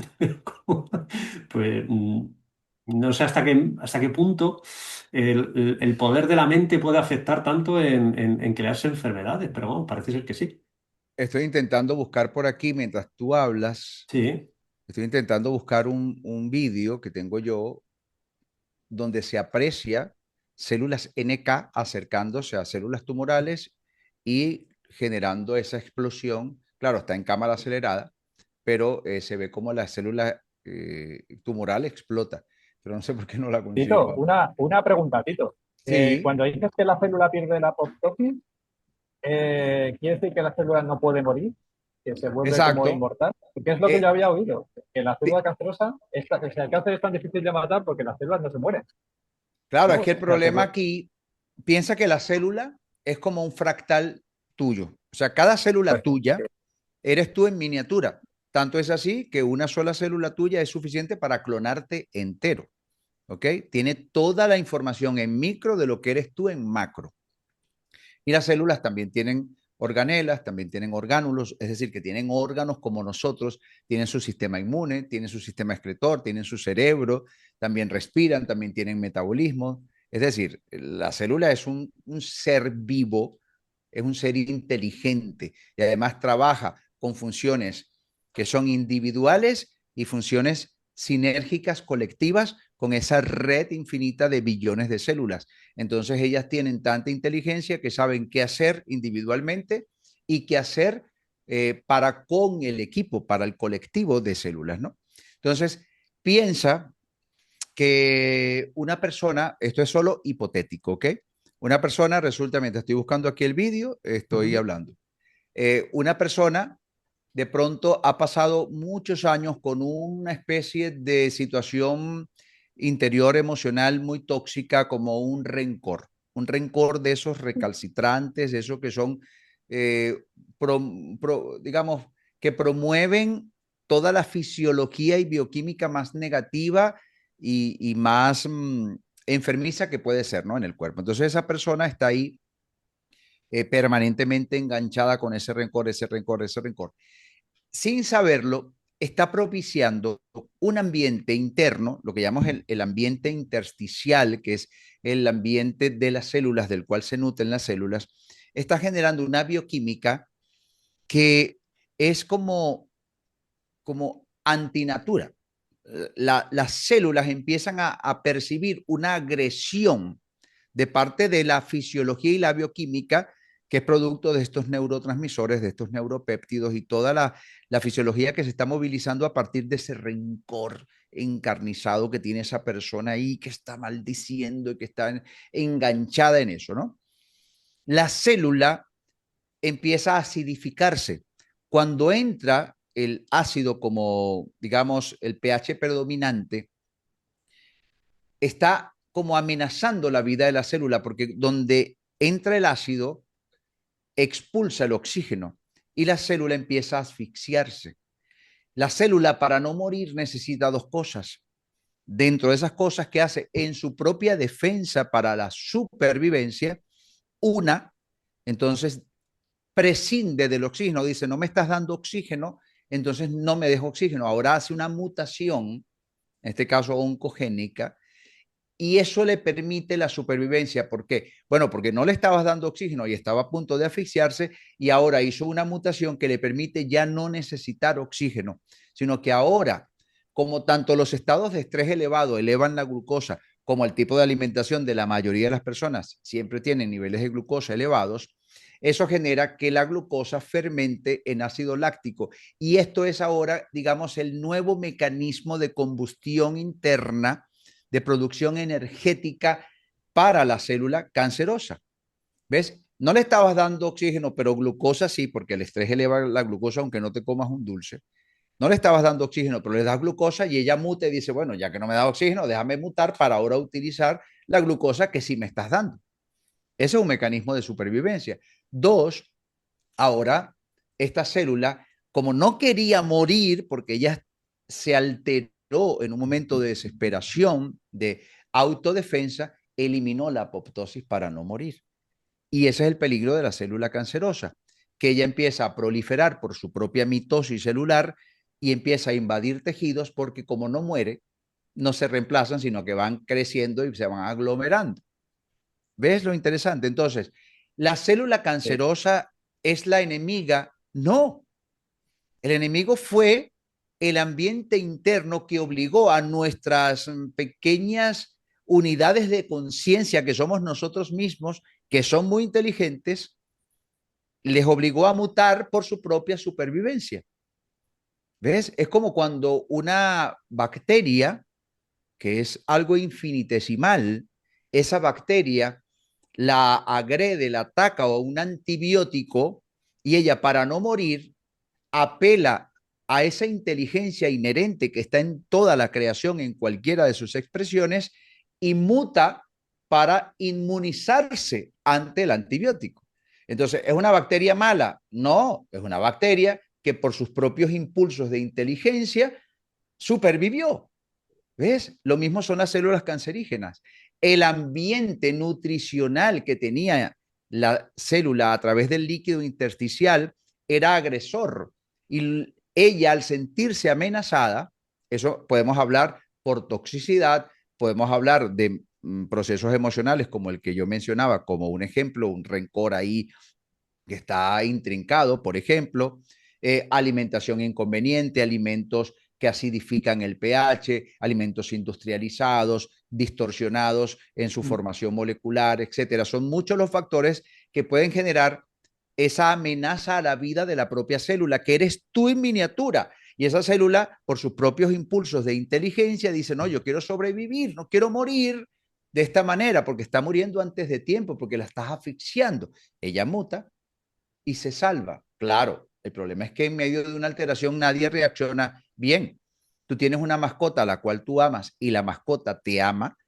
pues no sé hasta qué punto el poder de la mente puede afectar tanto en crearse enfermedades, pero bueno, parece ser que sí. Estoy intentando buscar por aquí mientras tú hablas, Sí, estoy intentando buscar un vídeo que tengo yo donde se aprecia células NK acercándose a células tumorales y generando esa explosión. Claro, está en cámara acelerada, pero se ve como la célula tumoral explota. Pero no sé por qué no la Tito, consigo. una pregunta, Tito. Sí, Cuando dices que la célula pierde la apoptosis, ¿quiere decir que la célula no puede morir? ¿Que se vuelve como exacto. inmortal? Porque es lo que yo Eh, había oído, que la célula ti- cancerosa, o sea, el cáncer es tan difícil de matar porque las células no se mueren, claro, ¿no? es que el O sea, problema aquí, piensa que la célula es como un fractal tuyo. O sea, cada célula pues, tuya eres tú en miniatura. Tanto es así que una sola célula tuya es suficiente para clonarte entero. ¿Ok? Tiene toda la información en micro de lo que eres tú en macro. Y las células también tienen organelas, también tienen orgánulos, es decir, que tienen órganos como nosotros, tienen su sistema inmune, tienen su sistema excretor, tienen su cerebro, también respiran, también tienen metabolismo. Es decir, la célula es un ser vivo, es un ser inteligente y además trabaja con funciones que son individuales y funciones sinérgicas colectivas con esa red infinita de billones de células. Entonces ellas tienen tanta inteligencia que saben qué hacer individualmente y qué hacer para con el equipo, para el colectivo de células, ¿no? Entonces, piensa que una persona, esto es solo hipotético, ¿ok? Una persona resulta, mientras estoy buscando aquí el vídeo, estoy ujú, hablando. Una persona de pronto ha pasado muchos años con una especie de situación interior emocional muy tóxica como un rencor de esos recalcitrantes, de esos que son, eh, pro, digamos, que promueven toda la fisiología y bioquímica más negativa y más enfermiza que puede ser, ¿no? En el cuerpo. Entonces esa persona está ahí permanentemente enganchada con ese rencor, ese rencor, ese rencor sin saberlo, está propiciando un ambiente interno, lo que llamamos el ambiente intersticial, que es el ambiente de las células del cual se nutren las células, está generando una bioquímica que es como antinatura. Las células empiezan a percibir una agresión de parte de la fisiología y la bioquímica que es producto de estos neurotransmisores, de estos neuropéptidos y toda la fisiología que se está movilizando a partir de ese rencor encarnizado que tiene esa persona ahí, que está maldiciendo y que está enganchada en eso, ¿no? La célula empieza a acidificarse. Cuando entra el ácido como, digamos, el pH predominante, está como amenazando la vida de la célula, porque donde entra el ácido, expulsa el oxígeno y la célula empieza a asfixiarse. La célula, para no morir, necesita dos cosas. Dentro de esas cosas que hace en su propia defensa para la supervivencia, una, entonces prescinde del oxígeno, dice, no me estás dando oxígeno, entonces no me dejo oxígeno. Ahora hace una mutación, en este caso oncogénica, y eso le permite la supervivencia. ¿Por qué? Bueno, porque no le estabas dando oxígeno y estaba a punto de asfixiarse y ahora hizo una mutación que le permite ya no necesitar oxígeno, sino que ahora, como tanto los estados de estrés elevado elevan la glucosa, como el tipo de alimentación de la mayoría de las personas siempre tienen niveles de glucosa elevados, eso genera que la glucosa fermente en ácido láctico. Y esto es ahora, digamos, el nuevo mecanismo de combustión interna de producción energética para la célula cancerosa. ¿Ves? No le estabas dando oxígeno, pero glucosa sí, porque el estrés eleva la glucosa aunque no te comas un dulce. No le estabas dando oxígeno, pero le das glucosa y ella muta y dice, bueno, ya que no me da oxígeno, déjame mutar para ahora utilizar la glucosa que sí me estás dando. Ese es un mecanismo de supervivencia. Dos, ahora esta célula, como no quería morir porque ella se alteró en un momento de desesperación, de autodefensa, eliminó la apoptosis para no morir. Y ese es el peligro de la célula cancerosa, que ella empieza a proliferar por su propia mitosis celular y empieza a invadir tejidos porque como no muere, no se reemplazan, sino que van creciendo y se van aglomerando. ¿Ves lo interesante? Entonces, ¿la célula cancerosa es la enemiga? No, el enemigo fue el ambiente interno que obligó a nuestras pequeñas unidades de conciencia que somos nosotros mismos, que son muy inteligentes, les obligó a mutar por su propia supervivencia. ¿Ves? Es como cuando una bacteria, que es algo infinitesimal, esa bacteria la agrede, la ataca o un antibiótico y ella para no morir apela a esa inteligencia inherente que está en toda la creación, en cualquiera de sus expresiones, y muta para inmunizarse ante el antibiótico. Entonces, ¿es una bacteria mala? No, es una bacteria que por sus propios impulsos de inteligencia supervivió. ¿Ves? Lo mismo son las células cancerígenas. El ambiente nutricional que tenía la célula a través del líquido intersticial era agresor. Y ella, al sentirse amenazada, eso podemos hablar por toxicidad, podemos hablar de procesos emocionales como el que yo mencionaba, como un ejemplo, un rencor ahí que está intrincado, por ejemplo, alimentación inconveniente, alimentos que acidifican el pH, alimentos industrializados, distorsionados en su formación molecular, etcétera. Son muchos los factores que pueden generar esa amenaza a la vida de la propia célula, que eres tú en miniatura. Y esa célula, por sus propios impulsos de inteligencia, dice, no, yo quiero sobrevivir, no quiero morir de esta manera, porque está muriendo antes de tiempo, porque la estás asfixiando. Ella muta y se salva. Claro, el problema es que en medio de una alteración nadie reacciona bien. Tú tienes una mascota a la cual tú amas y la mascota te ama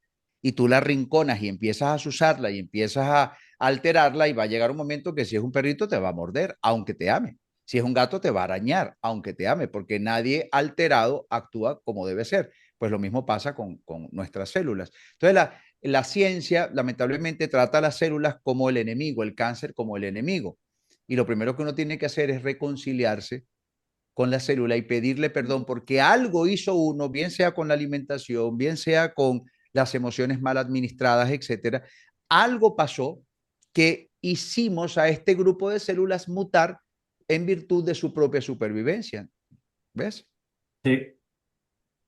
y tú la rinconas y empiezas a asusarla y empiezas a alterarla y va a llegar un momento que si es un perrito te va a morder, aunque te ame. Si es un gato te va a arañar, aunque te ame, porque nadie alterado actúa como debe ser. Pues lo mismo pasa con nuestras células. Entonces la ciencia lamentablemente trata a las células como el enemigo, el cáncer como el enemigo. Y lo primero que uno tiene que hacer es reconciliarse con la célula y pedirle perdón porque algo hizo uno, bien sea con la alimentación, bien sea con las emociones mal administradas, etcétera. Algo pasó que hicimos a este grupo de células mutar en virtud de su propia supervivencia. ¿Ves? Sí,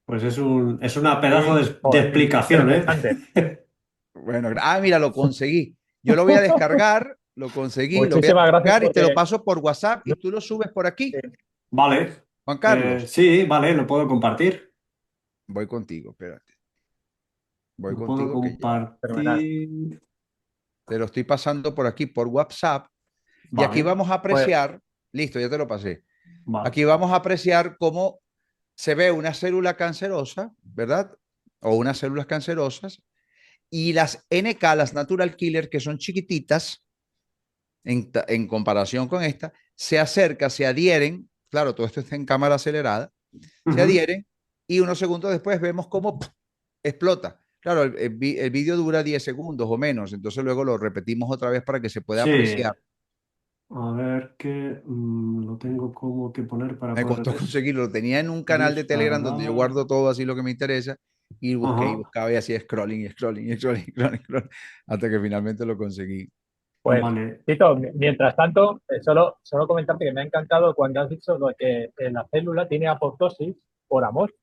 pues es una pedazo de Joder, explicación, ¿eh? interesante. Bueno, mira, lo conseguí. Yo lo voy a descargar, lo conseguí, lo voy a Muchísimas gracias descargar y te lo porque paso por WhatsApp y tú lo subes por aquí, Vale, Juan Carlos. sí, vale, lo puedo compartir. Voy contigo, espérate. Voy Lo puedo contigo que ya Fenomenal. compartir. te lo estoy pasando por aquí, por WhatsApp. Y aquí Vale, vamos a Pues, apreciar, listo, ya te lo pasé. vale. Aquí vamos a apreciar cómo se ve una célula cancerosa, ¿verdad? O unas células cancerosas. Y las NK, las natural killer, que son chiquititas en comparación con esta, se acercan, se adhieren. Claro, todo esto está en cámara acelerada. Se Ujú. adhieren y unos segundos después vemos cómo ¡pum! Explota. Claro, el vídeo dura 10 segundos o menos, entonces luego lo repetimos otra vez para que se pueda Sí, apreciar. a ver qué lo tengo como que poner para Me poder costó conseguirlo, lo tenía en un canal de Telegram donde yo descargar. guardo todo así lo que me interesa y busqué y Ajá, buscaba y hacía scrolling y scrolling y scrolling, scrolling, scrolling, hasta que finalmente lo conseguí. pues, vale. Tito, mientras tanto, solo comentarte que me ha encantado cuando has dicho lo que la célula tiene apoptosis por amor.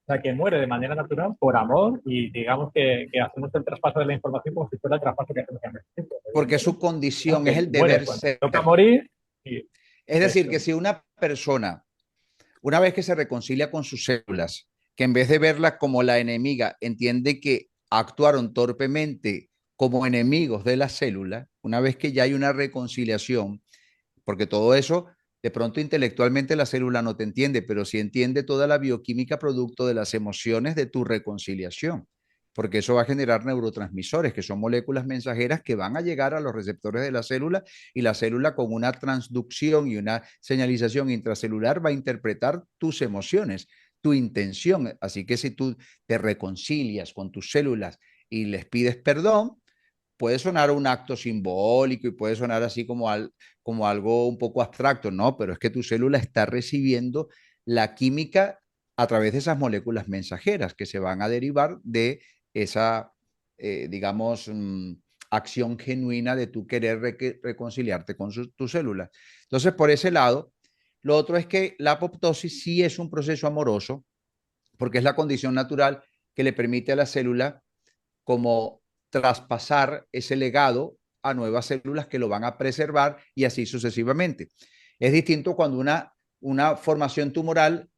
O sea, que muere de manera natural por amor y digamos que hacemos el traspaso de la información como si fuera el traspaso que hacemos en el tiempo, Porque su evidentemente. ¿No? condición es Que el muere deber cuando ser. toca morir y Es decir, eso. que si una persona, una vez que se reconcilia con sus células, que en vez de verlas como la enemiga, entiende que actuaron torpemente como enemigos de la célula, una vez que ya hay una reconciliación, porque todo eso, de pronto intelectualmente la célula no te entiende, pero sí entiende toda la bioquímica producto de las emociones de tu reconciliación, porque eso va a generar neurotransmisores, que son moléculas mensajeras que van a llegar a los receptores de la célula y la célula con una transducción y una señalización intracelular va a interpretar tus emociones, tu intención. Así que si tú te reconcilias con tus células y les pides perdón, puede sonar un acto simbólico y puede sonar así como algo un poco abstracto, no, pero es que tu célula está recibiendo la química a través de esas moléculas mensajeras que se van a derivar de esa, digamos, acción genuina de tu querer reconciliarte con tu célula. Entonces, por ese lado, lo otro es que la apoptosis sí es un proceso amoroso, porque es la condición natural que le permite a la célula como traspasar ese legado a nuevas células que lo van a preservar y así sucesivamente. Es distinto cuando una formación tumoral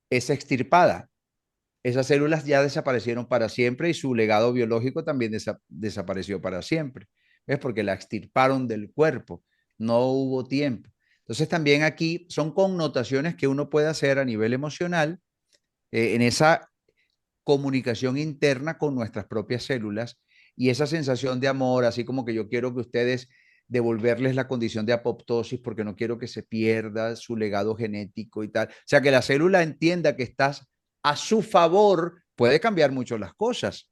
es extirpada. Esas células ya desaparecieron para siempre y su legado biológico también desapareció para siempre. ¿Ves? Porque la extirparon del cuerpo. No hubo tiempo. Entonces también aquí son connotaciones que uno puede hacer a nivel emocional en esa comunicación interna con nuestras propias células y esa sensación de amor, así como que yo quiero que ustedes devolverles la condición de apoptosis porque no quiero que se pierda su legado genético y tal. O sea, que la célula entienda que estás a su favor, puede cambiar mucho las cosas.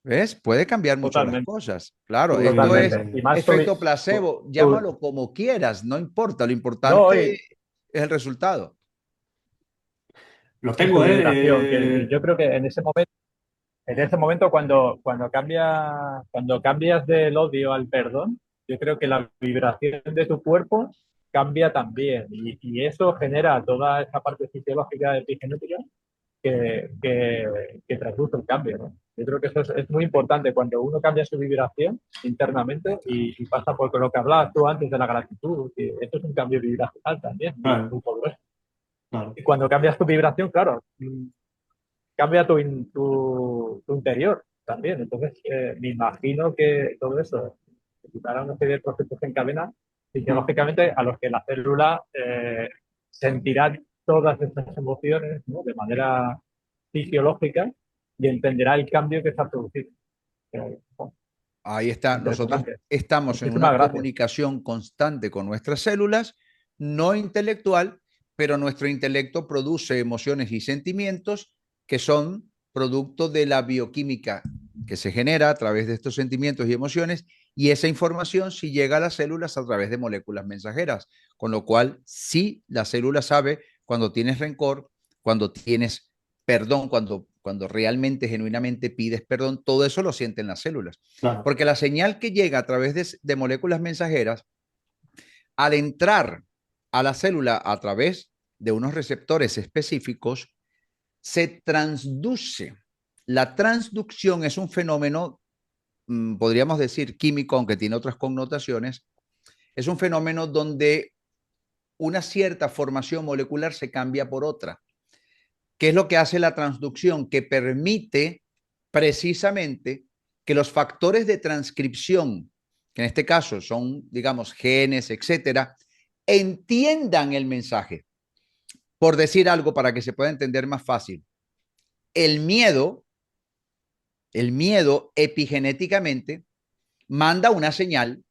¿Ves? Puede cambiar mucho las Totalmente, cosas. Claro, esto es totalmente. Y Eh, más efecto placebo, tu- llámalo como quieras, no importa, lo no, importante es el resultado. lo y tu tengo, vibración, que yo creo que en ese momento cuando cambias del odio al perdón, yo creo que la vibración de tu cuerpo cambia también y eso genera toda esa parte fisiológica de epigenética que traduce el cambio, ¿no? Yo creo que eso es muy importante cuando uno cambia su vibración internamente y pasa por lo que hablabas tú antes de la gratitud, que esto es un cambio vibracional también, claro, muy poderoso. claro. Y cuando cambias tu vibración, claro, cambia tu interior también. Entonces, me imagino que todo eso, para una serie de procesos en cadena, Mm. fisiológicamente, a los que la célula sentirá todas estas emociones, ¿no? De manera fisiológica y entenderá el cambio que se ha producido. Bueno, Ahí está. Nosotros impresionante. estamos en Muchísimas una gracias. comunicación constante con nuestras células, no intelectual, pero nuestro intelecto produce emociones y sentimientos que son producto de la bioquímica que se genera a través de estos sentimientos y emociones, y esa información sí llega a las células a través de moléculas mensajeras, con lo cual sí la célula sabe cuando tienes rencor, cuando tienes perdón, cuando realmente, genuinamente pides perdón, todo eso lo sienten las células. Claro. Porque la señal que llega a través de moléculas mensajeras, al entrar a la célula a través de unos receptores específicos, se transduce. La transducción es un fenómeno, podríamos decir químico, aunque tiene otras connotaciones, es un fenómeno donde una cierta formación molecular se cambia por otra. ¿Qué es lo que hace la transducción? Que permite precisamente que los factores de transcripción, que en este caso son, digamos, genes, etcétera, entiendan el mensaje. Por decir algo para que se pueda entender más fácil, el miedo, el miedo epigenéticamente manda una señal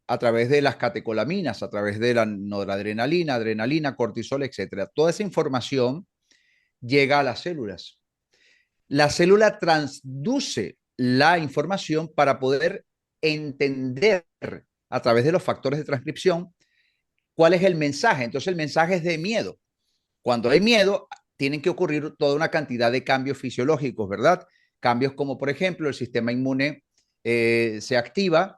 a través de las catecolaminas, a través de la noradrenalina, adrenalina, cortisol, etcétera. Toda esa información llega a las células. La célula transduce la información para poder entender a través de los factores de transcripción cuál es el mensaje. Entonces el mensaje es de miedo. Cuando hay miedo, tienen que ocurrir toda una cantidad de cambios fisiológicos, ¿verdad? Cambios como, por ejemplo, el sistema inmune se activa,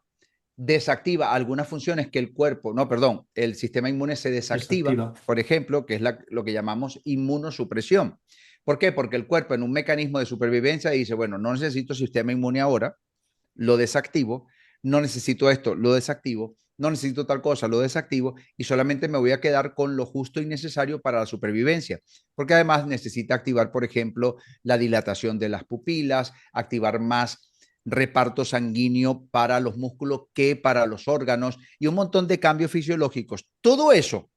desactiva algunas funciones que el cuerpo, no, perdón, el sistema inmune se desactiva, Desactiva. por ejemplo, que es lo que llamamos inmunosupresión. ¿Por qué? Porque el cuerpo en un mecanismo de supervivencia dice, bueno, no necesito sistema inmune ahora, lo desactivo, no necesito esto, lo desactivo, no necesito tal cosa, lo desactivo y solamente me voy a quedar con lo justo y necesario para la supervivencia, porque además necesita activar, por ejemplo, la dilatación de las pupilas, activar más reparto sanguíneo para los músculos que para los órganos y un montón de cambios fisiológicos. Todo eso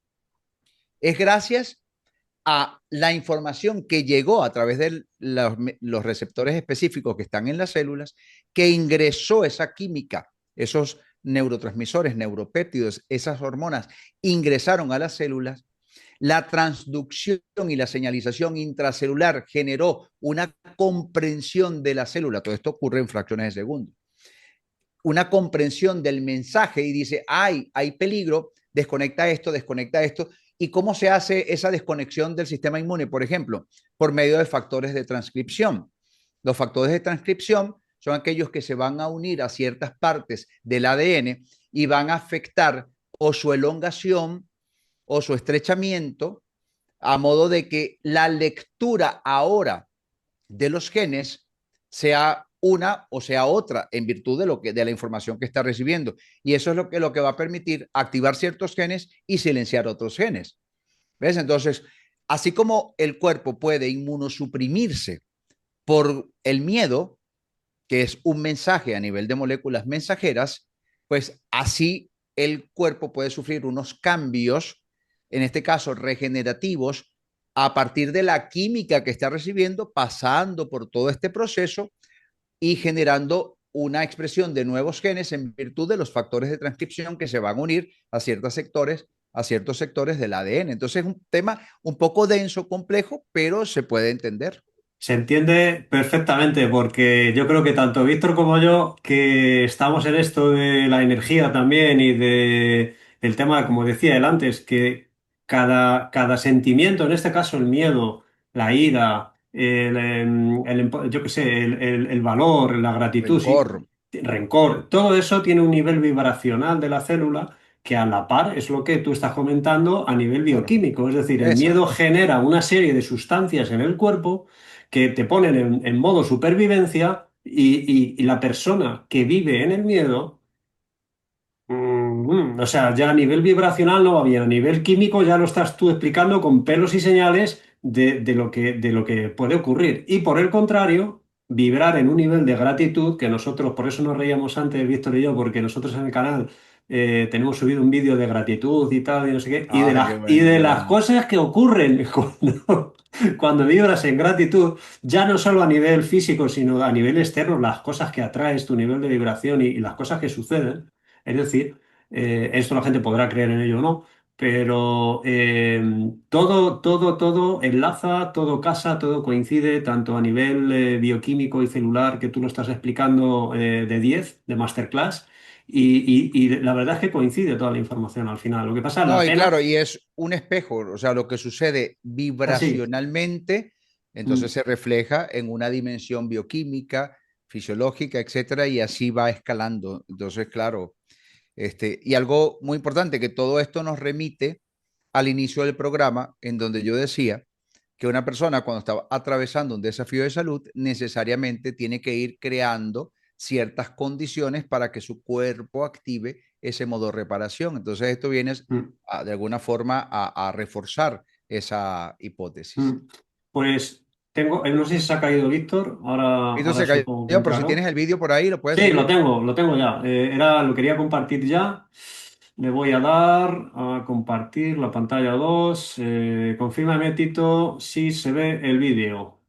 es gracias a la información que llegó a través de los receptores específicos que están en las células, que ingresó esa química, esos neurotransmisores, neuropéptidos, esas hormonas, ingresaron a las células. La transducción y la señalización intracelular generó una comprensión de la célula. Todo esto ocurre en fracciones de segundo. Una comprensión del mensaje y dice, ay, hay peligro, desconecta esto, desconecta esto. ¿Y cómo se hace esa desconexión del sistema inmune? Por ejemplo, por medio de factores de transcripción. Los factores de transcripción son aquellos que se van a unir a ciertas partes del ADN y van a afectar o su elongación o su estrechamiento, a modo de que la lectura ahora de los genes sea una o sea otra en virtud de la información que está recibiendo. Y eso es lo que va a permitir activar ciertos genes y silenciar otros genes. ¿Ves? Entonces, así como el cuerpo puede inmunosuprimirse por el miedo, que es un mensaje a nivel de moléculas mensajeras, pues así el cuerpo puede sufrir unos cambios, en este caso regenerativos, a partir de la química que está recibiendo, pasando por todo este proceso y generando una expresión de nuevos genes en virtud de los factores de transcripción que se van a unir a ciertos sectores del ADN. Entonces es un tema un poco denso, complejo, pero se puede entender. Se entiende perfectamente porque yo creo que tanto Víctor como yo, que estamos en esto de la energía también y del tema, como decía él antes, que cada sentimiento, en este caso el miedo, la ira, yo qué sé, el valor, la gratitud, sí, Rencor. rencor, todo eso tiene un nivel vibracional de la célula que a la par es lo que tú estás comentando a nivel Claro. bioquímico. Es decir, el miedo Exacto. genera una serie de sustancias en el cuerpo que te ponen en modo supervivencia y la persona que vive en el miedo, o sea, ya a nivel vibracional no va bien, a nivel químico ya lo estás tú explicando con pelos y señales de lo que puede ocurrir. Y por el contrario, vibrar en un nivel de gratitud, que nosotros, por eso nos reíamos antes, Víctor y yo, porque nosotros en el canal tenemos subido un vídeo de gratitud y tal, y no sé qué, y de Ah, las, y de qué las bueno. cosas que ocurren cuando vibras en gratitud, ya no solo a nivel físico, sino a nivel externo, las cosas que atraes, tu nivel de vibración y las cosas que suceden. Es decir, esto la gente podrá creer en ello o no, pero todo enlaza, todo casa, todo coincide, tanto a nivel bioquímico y celular, que tú lo estás explicando de 10 de Masterclass, y la verdad es que coincide toda la información al final. Lo que pasa, No, la y pena, claro, y es un espejo, o sea, lo que sucede así. vibracionalmente, entonces Mm. se refleja en una dimensión bioquímica, fisiológica, etcétera, y así va escalando. Entonces, claro, y algo muy importante, que todo esto nos remite al inicio del programa, en donde yo decía que una persona cuando está atravesando un desafío de salud necesariamente tiene que ir creando ciertas condiciones para que su cuerpo active ese modo de reparación. Entonces esto viene Mm. de alguna forma a reforzar esa hipótesis. Mm. Pues tengo, no sé si se ha caído Víctor, Víctor ahora se supongo que cayó, pero si entrará. tienes el vídeo por ahí, lo puedes Sí, abrir. lo tengo ya. Lo quería compartir ya. Le voy a dar a compartir la pantalla 2. Confírmame, Tito, si se ve el vídeo.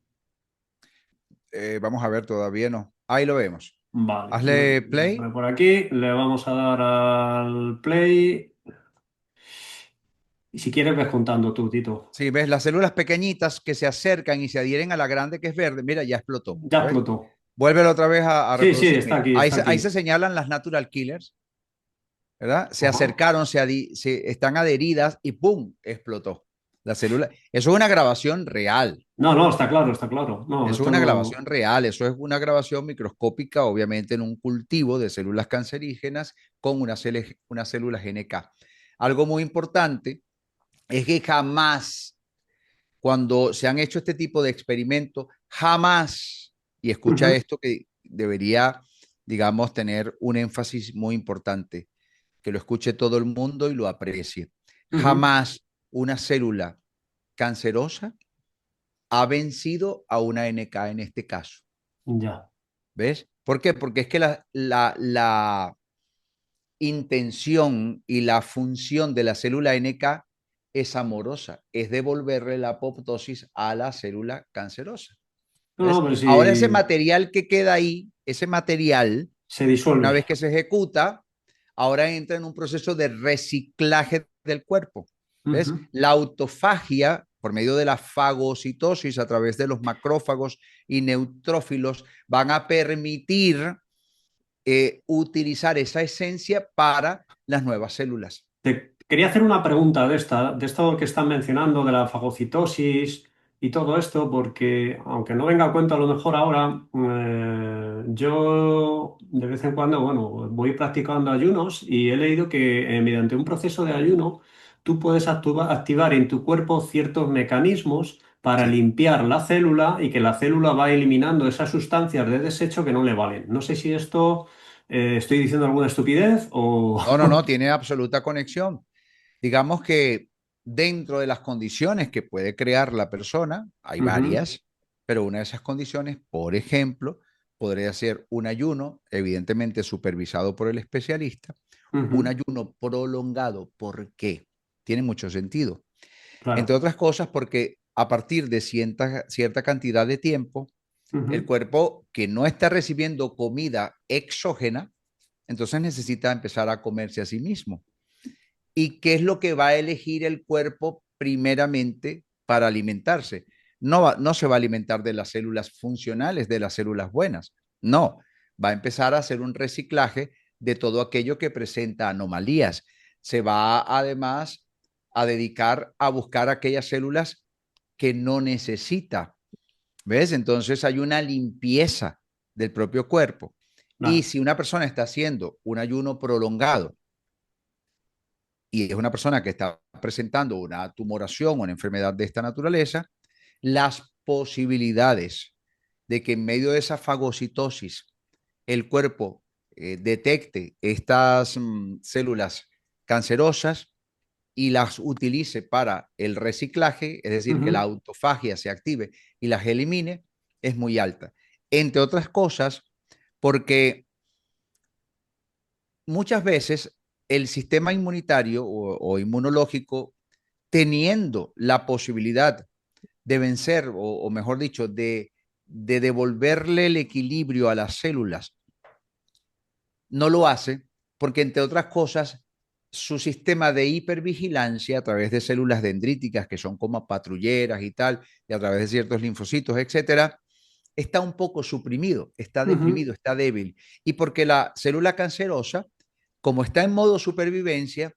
Vamos a ver, todavía no. Ahí lo vemos. Vale, Hazle voy a play. poner por aquí. Le vamos a dar al play. Y si quieres, ves contando tú, Tito. Si ves las células pequeñitas que se acercan y se adhieren a la grande que es verde, mira, ya explotó. Ya ¿Ves? explotó. Vuélvelo otra vez a Sí, sí, reproducir. está Mira, aquí, ahí está ahí se aquí. señalan las natural killers, ¿verdad? Se Ajá. acercaron, están adheridas y ¡pum! Explotó. La célula. Eso es una grabación real. No, no, está claro, está claro. No, Eso es esto una no. grabación real. Eso es una grabación microscópica, obviamente, en un cultivo de células cancerígenas con una célula GNK. Algo muy importante es que jamás, cuando se han hecho este tipo de experimentos, jamás, y escucha Ujú, esto que debería, digamos, tener un énfasis muy importante, que lo escuche todo el mundo y lo aprecie. ujú. Jamás una célula cancerosa ha vencido a una NK en este caso. Ya. ¿Ves? ¿Por qué? Porque es que la intención y la función de la célula NK es amorosa, es devolverle la apoptosis a la célula cancerosa. No, no, ¿Ves? pero Ahora ese si material que queda ahí, ese material, se una disuelve. vez que se ejecuta, ahora entra en un proceso de reciclaje del cuerpo. ¿Ves? Ujú. La autofagia, por medio de la fagocitosis a través de los macrófagos y neutrófilos, van a permitir utilizar esa esencia para las nuevas células. Te quería hacer una pregunta de esto que están mencionando, de la fagocitosis y todo esto, porque aunque no venga a cuento a lo mejor ahora, yo de vez en cuando, bueno, voy practicando ayunos y he leído que mediante un proceso de ayuno tú puedes activar en tu cuerpo ciertos mecanismos para Sí. limpiar la célula y que la célula va eliminando esas sustancias de desecho que no le valen. No sé si esto estoy diciendo alguna estupidez o... No, no, no, tiene absoluta conexión. Digamos que dentro de las condiciones que puede crear la persona, hay Ujú. varias, pero una de esas condiciones, por ejemplo, podría ser un ayuno, evidentemente supervisado por el especialista, un Ujú, ayuno prolongado. ¿Por qué? Tiene mucho sentido. Entre claro. otras cosas, porque a partir de cierta cantidad de tiempo, el Ujú, cuerpo que no está recibiendo comida exógena, entonces necesita empezar a comerse a sí mismo. ¿Y qué es lo que va a elegir el cuerpo primeramente para alimentarse? No se va a alimentar de las células funcionales, de las células buenas. No, va a empezar a hacer un reciclaje de todo aquello que presenta anomalías. Se va además a dedicar a buscar aquellas células que no necesita. ¿Ves? Entonces hay una limpieza del propio cuerpo. Y claro. si una persona está haciendo un ayuno prolongado y es una persona que está presentando una tumoración o una enfermedad de esta naturaleza, las posibilidades de que en medio de esa fagocitosis el cuerpo detecte estas células cancerosas y las utilice para el reciclaje, es decir, que la Ujú, autofagia se active y las elimine, es muy alta. Entre otras cosas, porque muchas veces el sistema inmunitario o inmunológico, teniendo la posibilidad de vencer, o mejor dicho, de devolverle el equilibrio a las células, no lo hace porque, entre otras cosas, su sistema de hipervigilancia a través de células dendríticas que son como patrulleras y tal, y a través de ciertos linfocitos, etcétera, está un poco suprimido, está ujú. deprimido, está débil. Y porque la célula cancerosa, como está en modo supervivencia,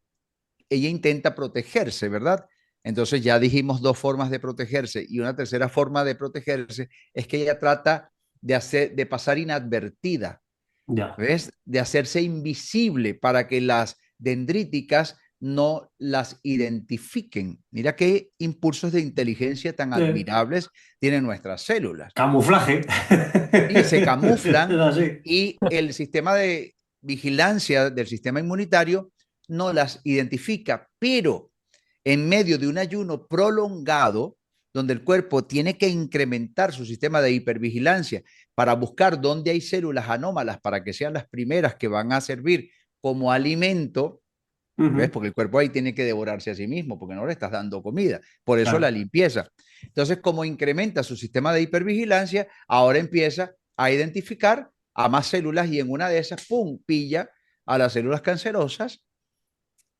ella intenta protegerse, ¿verdad? Entonces ya dijimos dos formas de protegerse y una tercera forma de protegerse es que ella trata de pasar inadvertida, Ya. ¿ves? De hacerse invisible para que las dendríticas no las identifiquen. Mira qué impulsos de inteligencia tan Eh, admirables tienen nuestras células. camuflaje. Y se Es camuflan así. y el sistema de vigilancia del sistema inmunitario no las identifica, pero en medio de un ayuno prolongado, donde el cuerpo tiene que incrementar su sistema de hipervigilancia para buscar dónde hay células anómalas para que sean las primeras que van a servir como alimento. ¿Ves? Ujú. Porque el cuerpo ahí tiene que devorarse a sí mismo, porque no le estás dando comida. Por eso la Claro, limpieza. Entonces, como incrementa su sistema de hipervigilancia, ahora empieza a identificar a más células y en una de esas, ¡pum!, pilla a las células cancerosas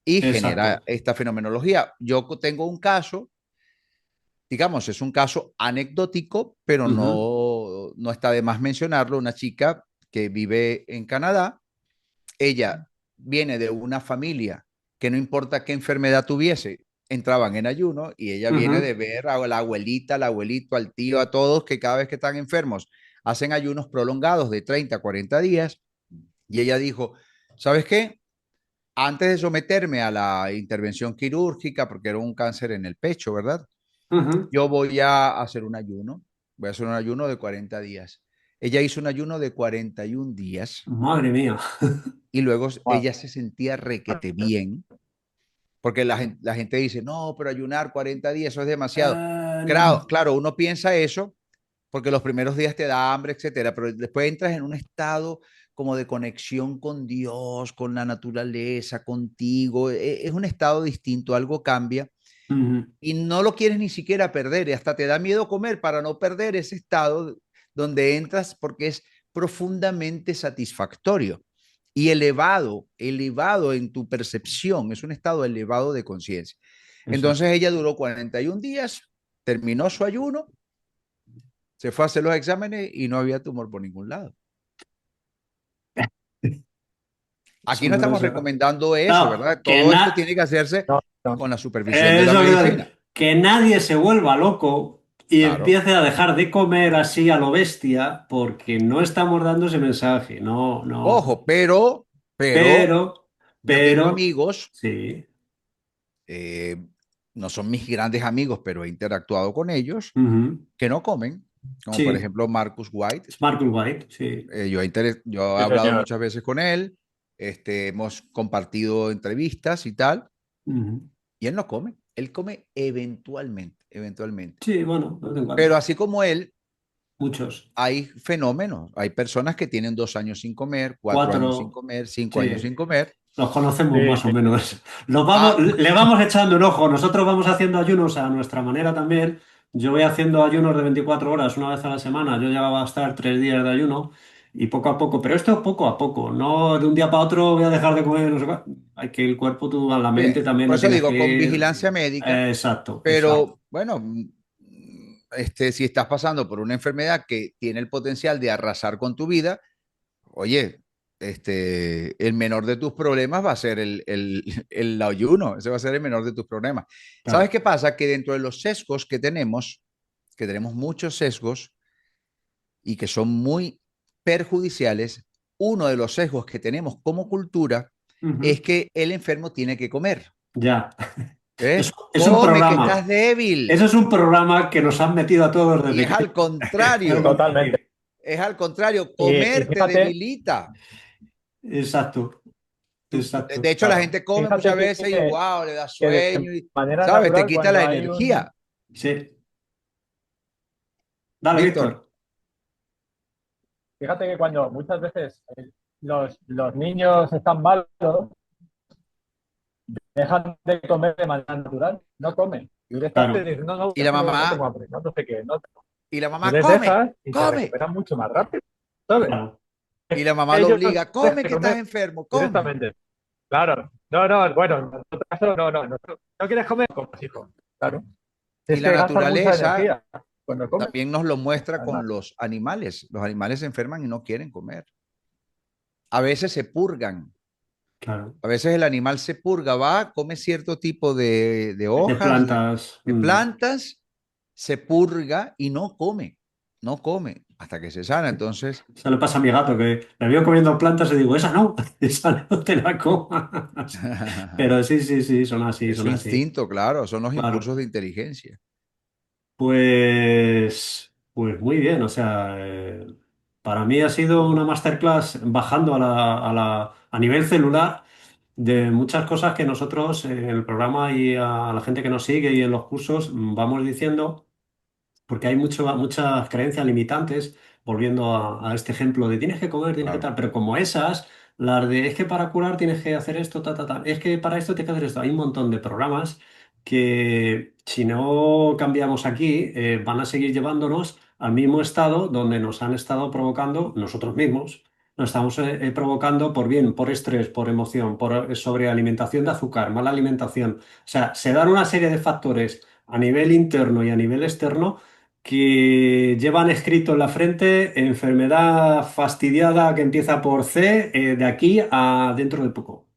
y genera exacto. esta fenomenología. Yo tengo un caso, digamos, es un caso anecdótico, pero Ujú, no está de más mencionarlo, una chica que vive en Canadá. Ella viene de una familia que no importa qué enfermedad tuviese, entraban en ayuno, y ella viene de ujú, ver a la abuelita, al abuelito, al tío, a todos que cada vez que están enfermos hacen ayunos prolongados de 30 a 40 días. Y ella dijo, ¿sabes qué? Antes de someterme a la intervención quirúrgica, porque era un cáncer en el pecho, ¿verdad? ujú. Yo voy a hacer un ayuno, voy a hacer un ayuno de 40 días. Ella hizo un ayuno de 41 días Madre mía. y luego Wow. ella se sentía requete bien, porque la gente dice, no, pero ayunar 40 días, eso es demasiado. Claro, No. claro, uno piensa eso porque los primeros días te da hambre, etcétera, pero después entras en un estado como de conexión con Dios, con la naturaleza, contigo. Es un estado distinto, algo cambia Ujú. y no lo quieres ni siquiera perder, y hasta te da miedo comer para no perder ese estado donde entras, porque es profundamente satisfactorio y elevado, elevado en tu percepción, es un estado elevado de conciencia. Entonces Exacto. ella duró 41 días, terminó su ayuno, se fue a hacer los exámenes y no había tumor por ningún lado. Aquí no estamos Asombroso. recomendando eso, Claro, ¿verdad? Todo esto tiene que hacerse No, no. con la supervisión de la eso medicina. que nadie se vuelva loco y Claro. empiece a dejar de comer así a lo bestia, porque no estamos dando ese mensaje. No, no. Ojo, pero Pero, yo tengo pero, amigos, sí. eh, no son mis grandes amigos, pero he interactuado con ellos, Ujú. que no comen, como por Sí. ejemplo Marcus White. Sparkle White, sí. Yo he Sí, hablado señor. muchas veces con él, hemos compartido entrevistas y tal, Ujú. y él no come, él come eventualmente, eventualmente. Sí, bueno, de vez en Pero cuando. así como él, Muchos. hay fenómenos, hay personas que tienen 2 años sin comer, 4 años sin Cuatro, comer, 5 años sí. sin comer. Los conocemos Sí, más o sí, menos. Los vamos, Ah, le vamos echando un ojo. Nosotros vamos haciendo ayunos a nuestra manera también. Yo voy haciendo ayunos de 24 horas una vez a la semana. Yo llegaba a estar 3 días de ayuno y poco a poco, pero esto poco a poco. No de un día para otro voy a dejar de comer. No sé cuál. Hay que el cuerpo, tú, a la sí, mente también por le eso tienes que digo, con ir. vigilancia médica. Exacto, exacto. Pero bueno, si estás pasando por una enfermedad que tiene el potencial de arrasar con tu vida, oye, el menor de tus problemas va a ser el ayuno, ese va a ser el menor de tus problemas. ¿Sabes Claro. qué pasa? Que dentro de los sesgos que tenemos muchos sesgos y que son muy perjudiciales, uno de los sesgos que tenemos como cultura es Ujú. que el enfermo tiene que comer. Ya. ¿Eh? Es un Come, que estás programa. débil. Eso es un programa que nos han metido a todos Y desde es que... al Al contrario. totalmente. contrario. Es al contrario, Y comer te fíjate, debilita. Exacto, De exacto. hecho, la claro, gente come fíjate muchas veces y wow, le da que de sueño y, manera ¿sabes? Te natural quita cuando la hay un... energía. Sí. Dale, Víctor, Víctor. Fíjate que cuando muchas veces los niños están malos, dejan de comer de manera natural, no comen. Directamente Claro. dicen, no, no, y la no tengo mamá, hambre, no, no sé qué, no. y la Tú mamá les come, dejas y se come. recuperan mucho más rápido, ¿sabes? Claro. Y la mamá lo Ellos obliga, dejan come de que estás comer enfermo, come. directamente. Claro. No, no, bueno, en nuestro caso, no, no. ¿No quieres comer? Comes, hijo. Claro. Y Es la que gastas mucha naturaleza energía cuando comes. también nos lo muestra Además, con los animales. Los animales se enferman y no quieren comer. A veces se purgan. Claro. A veces el animal se purga, va, come cierto tipo de De hojas, plantas. de plantas, se purga y no come hasta que se sana. Entonces, Eso le pasa a mi gato, que le veo comiendo plantas y digo, esa no, esa no te la comas. Pero sí, sí, sí, son así, es su son así. instinto, claro, son los Claro. impulsos de inteligencia. Pues muy bien, o sea, para mí ha sido una masterclass bajando a nivel celular de muchas cosas que nosotros en el programa y a la gente que nos sigue y en los cursos vamos diciendo. porque hay muchas creencias limitantes, volviendo a este ejemplo de tienes que comer, tienes que Claro. tal, pero como esas, las de es que para curar tienes que hacer esto, ta, ta, ta, es que para esto tienes que hacer esto. Hay un montón de programas que si no cambiamos aquí, van a seguir llevándonos al mismo estado donde nos han estado provocando nosotros mismos. Nos estamos provocando por bien, por estrés, por emoción, por sobrealimentación de azúcar, mala alimentación. O sea, se dan una serie de factores a nivel interno y a nivel externo que llevan escrito en la frente enfermedad fastidiada que empieza por C, de aquí a dentro de poco.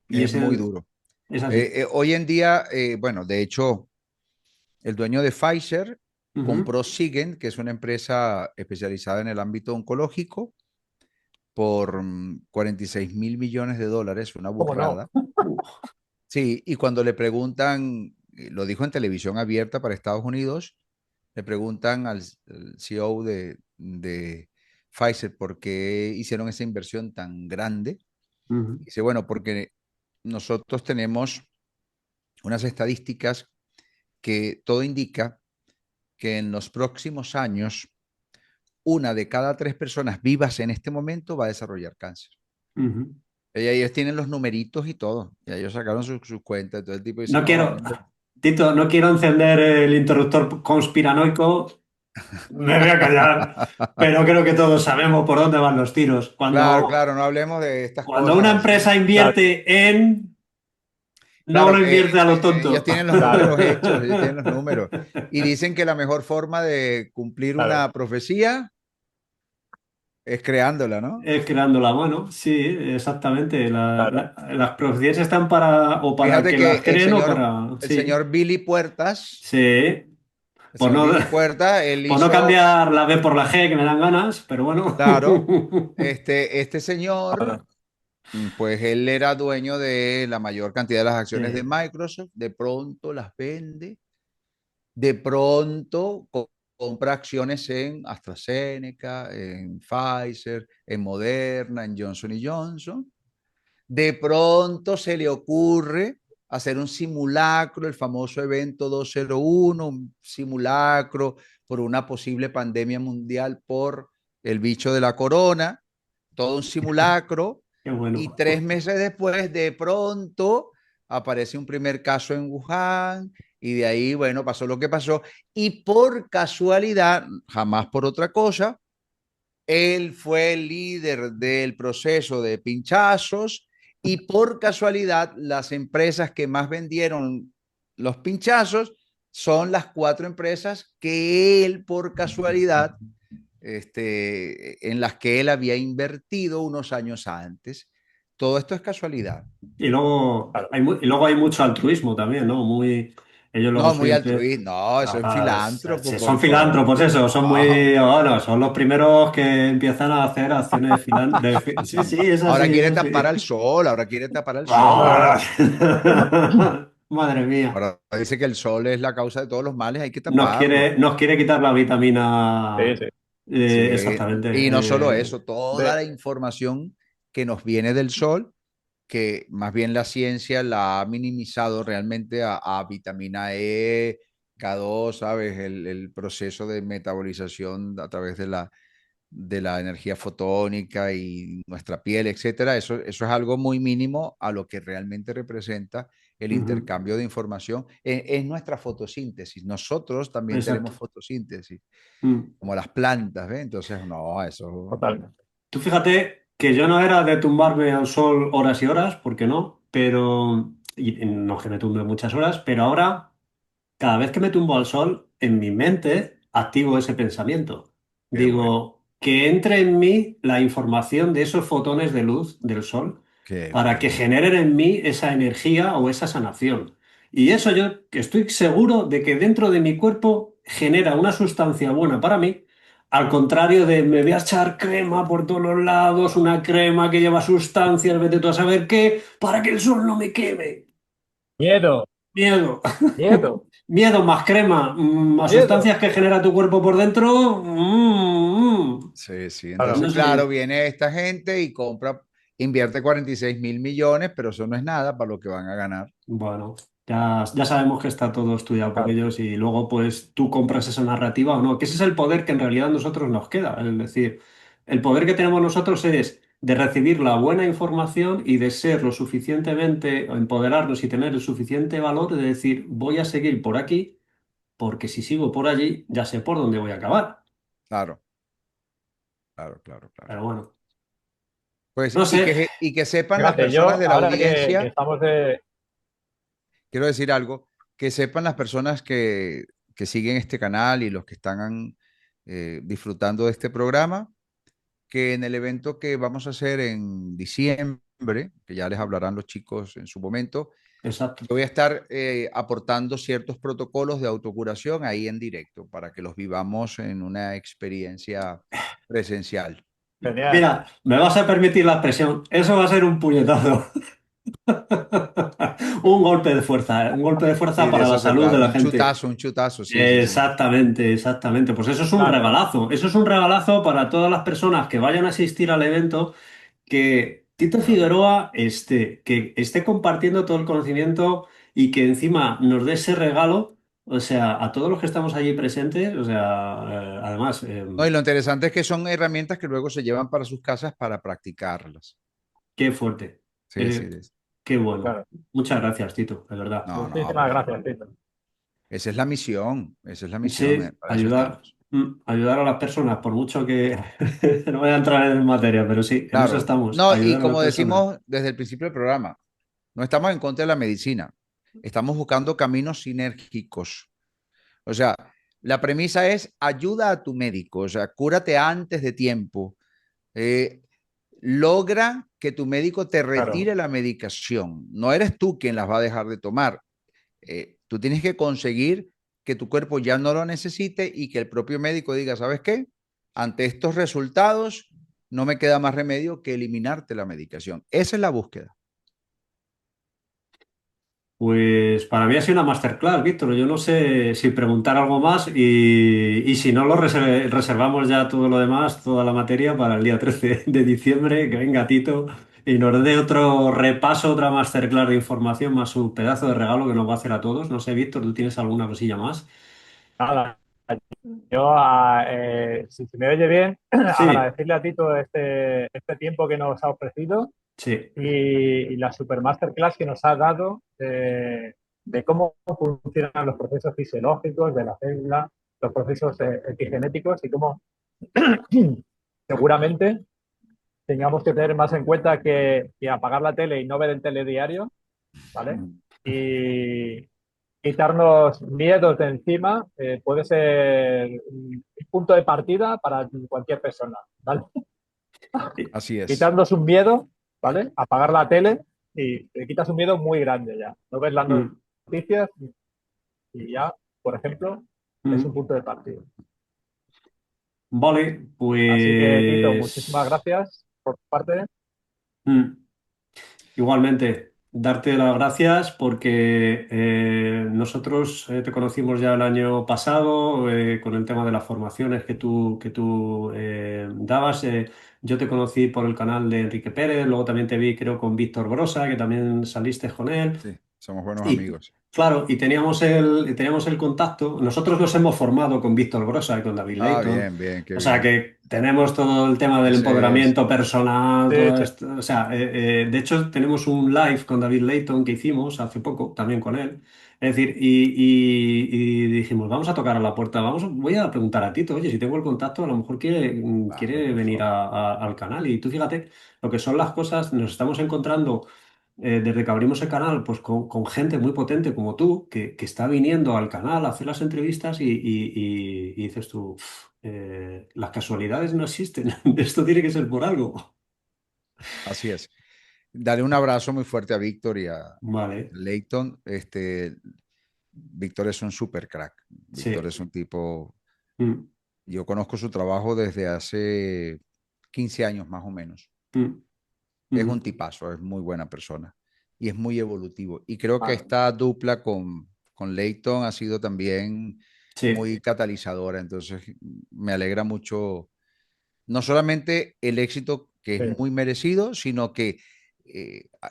Y Es muy ese duro. es así. Hoy en día, bueno, de hecho, el dueño de Pfizer Ujú. compró Sigen, que es una empresa especializada en el ámbito oncológico, por 46.000 millones de dólares, una ¿Cómo no? burrada. Sí, y cuando le preguntan, lo dijo en televisión abierta para Estados Unidos, le preguntan al CEO de Pfizer por qué hicieron esa inversión tan grande. Ujú. Dice, bueno, porque nosotros tenemos unas estadísticas que todo indica que en los próximos años, una de cada tres personas vivas en este momento va a desarrollar cáncer. Ujú. Y ellos tienen los numeritos y todo. Y ellos sacaron sus cuentas. Entonces el tipo dice, No no, quiero, Tito, no quiero encender el interruptor conspiranoico, me voy a callar, pero creo que todos sabemos por dónde van los tiros. claro, Cuando, claro, no hablemos de estas cuando una cosas así. empresa Claro, invierte en, no lo Claro, invierte a lo ellos tonto. tienen los claro, números hechos, ellos tienen los números. Y dicen que la mejor forma de cumplir claro. una profecía es creándola, ¿no? Es creando la mano, sí, exactamente. Claro. Las profecías están para, o para Fíjate que que las creen o para, el sí, señor Billy Puertas, sí, el por señor no, Billy Puertas, él por no hizo, cambiar la B por la G, que me dan ganas, pero bueno. claro, este señor, Claro. pues él era dueño de la mayor cantidad de las acciones de Sí. Microsoft, de pronto las vende, de pronto compra acciones en AstraZeneca, en Pfizer, en Moderna, en Johnson y Johnson. De pronto se le ocurre hacer un simulacro, el famoso evento 201, un simulacro por una posible pandemia mundial por el bicho de la corona, todo un simulacro, Qué y bueno. 3 meses después, de pronto, aparece un primer caso en Wuhan, y de ahí, bueno, pasó lo que pasó, y por casualidad, jamás por otra cosa, él fue el líder del proceso de pinchazos, y por casualidad las empresas que más vendieron los pinchazos son las 4 empresas que él por casualidad, en las que él había invertido unos años antes. Todo esto es casualidad. Claro. Y luego hay mucho altruismo también, ¿no? Ellos luego No, muy siempre, altruista. No, eso es filántropo, sí, por son favor. filántropos, eso, son No. muy, bueno, son los primeros que empiezan a hacer acciones sí, sí, es así, Ahora es quiere tapar así. al sol, ahora quiere tapar al sol. Ah, Madre mía, Ahora dice que el sol es la causa de todos los males, hay que taparlo. nos quiere quitar la Sí, vitamina, sí. Sí, exactamente. y no solo eso, toda De, la información que nos viene del sol, que más bien la ciencia la ha minimizado realmente a vitamina E, K2, ¿sabes? El proceso de metabolización a través de la energía fotónica y nuestra piel, etcétera. Eso es algo muy mínimo a lo que realmente representa el Ujú. intercambio de información. Es nuestra fotosíntesis. Nosotros también tenemos Exacto. fotosíntesis, Mm. como las plantas, ¿ves? Entonces, no, eso. totalmente. Tú fíjate que yo no era de tumbarme al sol horas y horas, porque no, pero, y no que me tumbe muchas horas, pero ahora, cada vez que me tumbo al sol, en mi mente activo ese pensamiento. Qué bueno, Digo, que entre en mí la información de esos fotones de luz del sol qué para que bueno. generen en mí esa energía o esa sanación. Y eso yo estoy seguro de que dentro de mi cuerpo genera una sustancia buena para mí, al contrario de me voy a echar crema por todos los lados, una crema que lleva sustancias, vete tú a saber qué, para que el sol no me queme. Miedo, Miedo. miedo, Miedo más crema, más miedo. sustancias que genera tu cuerpo por dentro. Sí, sí. Claro. Entonces, No claro, sé. viene esta gente y compra, invierte 46.000 millones, pero eso no es nada para lo que van a ganar. Bueno. Ya sabemos que está todo estudiado por Claro, ellos y luego pues tú compras esa narrativa o no, que ese es el poder que en realidad a nosotros nos queda. Es decir, el poder que tenemos nosotros es de recibir la buena información y de ser lo suficientemente, o empoderarnos y tener el suficiente valor de decir, voy a seguir por aquí, porque si sigo por allí, ya sé por dónde voy a acabar. Claro, claro, claro, claro. Pero bueno, Pues, no sé, y que sepan las fíjate, personas yo de la ahora que audiencia, estamos de... quiero decir algo, que sepan las personas que siguen este canal y los que están disfrutando de este programa, que en el evento que vamos a hacer en diciembre, que ya les hablarán los chicos en su momento, exacto. yo voy a estar aportando ciertos protocolos de autocuración ahí en directo para que los vivamos en una experiencia presencial. Genial. Mira, me vas a permitir la expresión, eso va a ser un puñetazo. Un golpe de fuerza Sí, de para la eso se salud de trata. la gente. Un chutazo, sí, sí, sí. Exactamente, exactamente. Pues eso es un Claro, regalazo. Eso es un regalazo para todas las personas que vayan a asistir al evento, que Tito Claro. Figueroa que esté compartiendo todo el conocimiento y que encima nos dé ese regalo, o sea, a todos los que estamos allí presentes, o sea, además, No, y lo interesante es que son herramientas que luego se llevan para sus casas para practicarlas. qué fuerte. Sí, sí. Eh, qué bueno. claro. Muchas gracias, Tito, de verdad. No, no, Muchísimas por gracias, favor. Tito. Esa es la misión, Sí, para eso ayudar, estamos. ayudar a las personas, por mucho que no voy a entrar en materia, pero sí, en eso Claro. estamos, No, y ayudar a las como personas. decimos desde el principio del programa, no estamos en contra de la medicina, estamos buscando caminos sinérgicos. O sea, la premisa es ayuda a tu médico, o sea, cúrate antes de tiempo. Eh, Logra que tu médico te Claro. retire la medicación. No eres tú quien las va a dejar de tomar. Tú tienes que conseguir que tu cuerpo ya no lo necesite y que el propio médico diga, ¿sabes qué? Ante estos resultados, no me queda más remedio que eliminarte la medicación. Esa es la búsqueda. Pues para mí ha sido una masterclass, Víctor. Yo no sé si preguntar algo más y si no lo reservamos ya todo lo demás, toda la materia para el día 13 de diciembre, que venga Tito y nos dé otro repaso, otra masterclass de información más su pedazo de regalo que nos va a hacer a todos. No sé, Víctor, ¿tú tienes alguna cosilla más? Nada, yo, si se me oye bien, Sí, agradecerle a Tito este tiempo que nos ha ofrecido sí. y la super masterclass que nos ha dado de cómo funcionan los procesos fisiológicos de la célula, los procesos epigenéticos y cómo seguramente tengamos que tener más en cuenta que apagar la tele y no ver el telediario, ¿vale? Y quitarnos miedos de encima puede ser un punto de partida para cualquier persona, ¿vale? Así es. Quitarnos un miedo, ¿vale? Apagar la tele y te quitas un miedo muy grande ya. No ves las Mm, noticias y ya, por ejemplo, es un mm. punto de partida. Vale, Así que, Tito, muchísimas pues gracias por tu parte. igualmente darte las gracias porque nosotros te conocimos ya el año pasado con el tema de las formaciones que tú dabas. Yo te conocí por el canal de Enrique Pérez, luego también te vi creo con Víctor Brosa, que también saliste con él. Sí, somos buenos Y amigos. claro, teníamos el contacto. Nosotros nos hemos formado con Víctor Brosa y con David Ah, Leighton. bien, bien, qué O sea bien. que tenemos todo el tema del Ese es, empoderamiento personal, Sí, todo sí. esto. O sea, de hecho, tenemos un live con David Leighton que hicimos hace poco, también con él. Es decir, y dijimos, vamos a tocar a la puerta, voy a preguntar a Tito, oye, si tengo el contacto, a lo mejor claro, quiere por venir favor. al canal. Y tú fíjate lo que son las cosas, nos estamos encontrando desde que abrimos el canal, pues con gente muy potente como tú, que está viniendo al canal a hacer las entrevistas y dices tú, "Uf, las casualidades no existen, esto tiene que ser por algo". Así es. Dale un abrazo muy fuerte a Víctor y a Vale, Leighton. Víctor es un super crack. Víctor sí. es un tipo, Mm, yo conozco su trabajo desde hace 15 años más o menos. mm, Es un mm. tipazo, es muy buena persona y es muy evolutivo. Y creo que Vale. esta dupla con Leighton ha sido también Sí. muy catalizadora. Entonces, me alegra mucho, no solamente el éxito que Sí, es muy merecido, sino que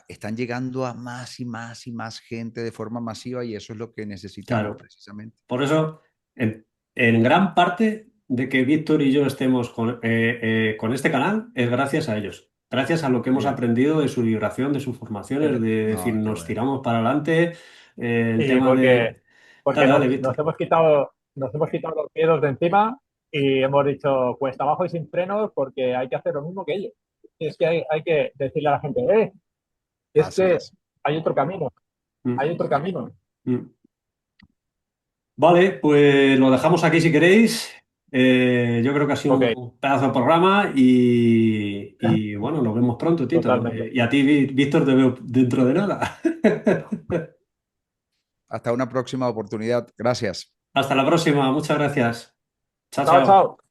están llegando a más y más y más gente de forma masiva y eso es lo que necesitamos Claro. precisamente. Por eso, en gran parte de que Víctor y yo estemos con este canal es gracias a ellos. Gracias a lo que hemos Bien. aprendido de su vibración, de sus formaciones, de decir, No, qué nos bueno. tiramos para adelante. El Y tema de... porque Dale, dale, nos Víctor. nos hemos quitado los miedos de encima y hemos dicho cuesta abajo y sin frenos porque hay que hacer lo mismo que ellos. Es que hay que decirle a la gente, es Así que es. hay otro camino, Mm, hay otro camino. mm. Vale, pues lo dejamos aquí si queréis. Yo creo que ha sido Ok, un pedazo de programa y bueno, nos vemos pronto, Tito. totalmente. Y a ti, Víctor, te veo dentro de nada. Hasta una próxima oportunidad. Gracias. Hasta la próxima, muchas gracias. Chao, Chao, chao. chao.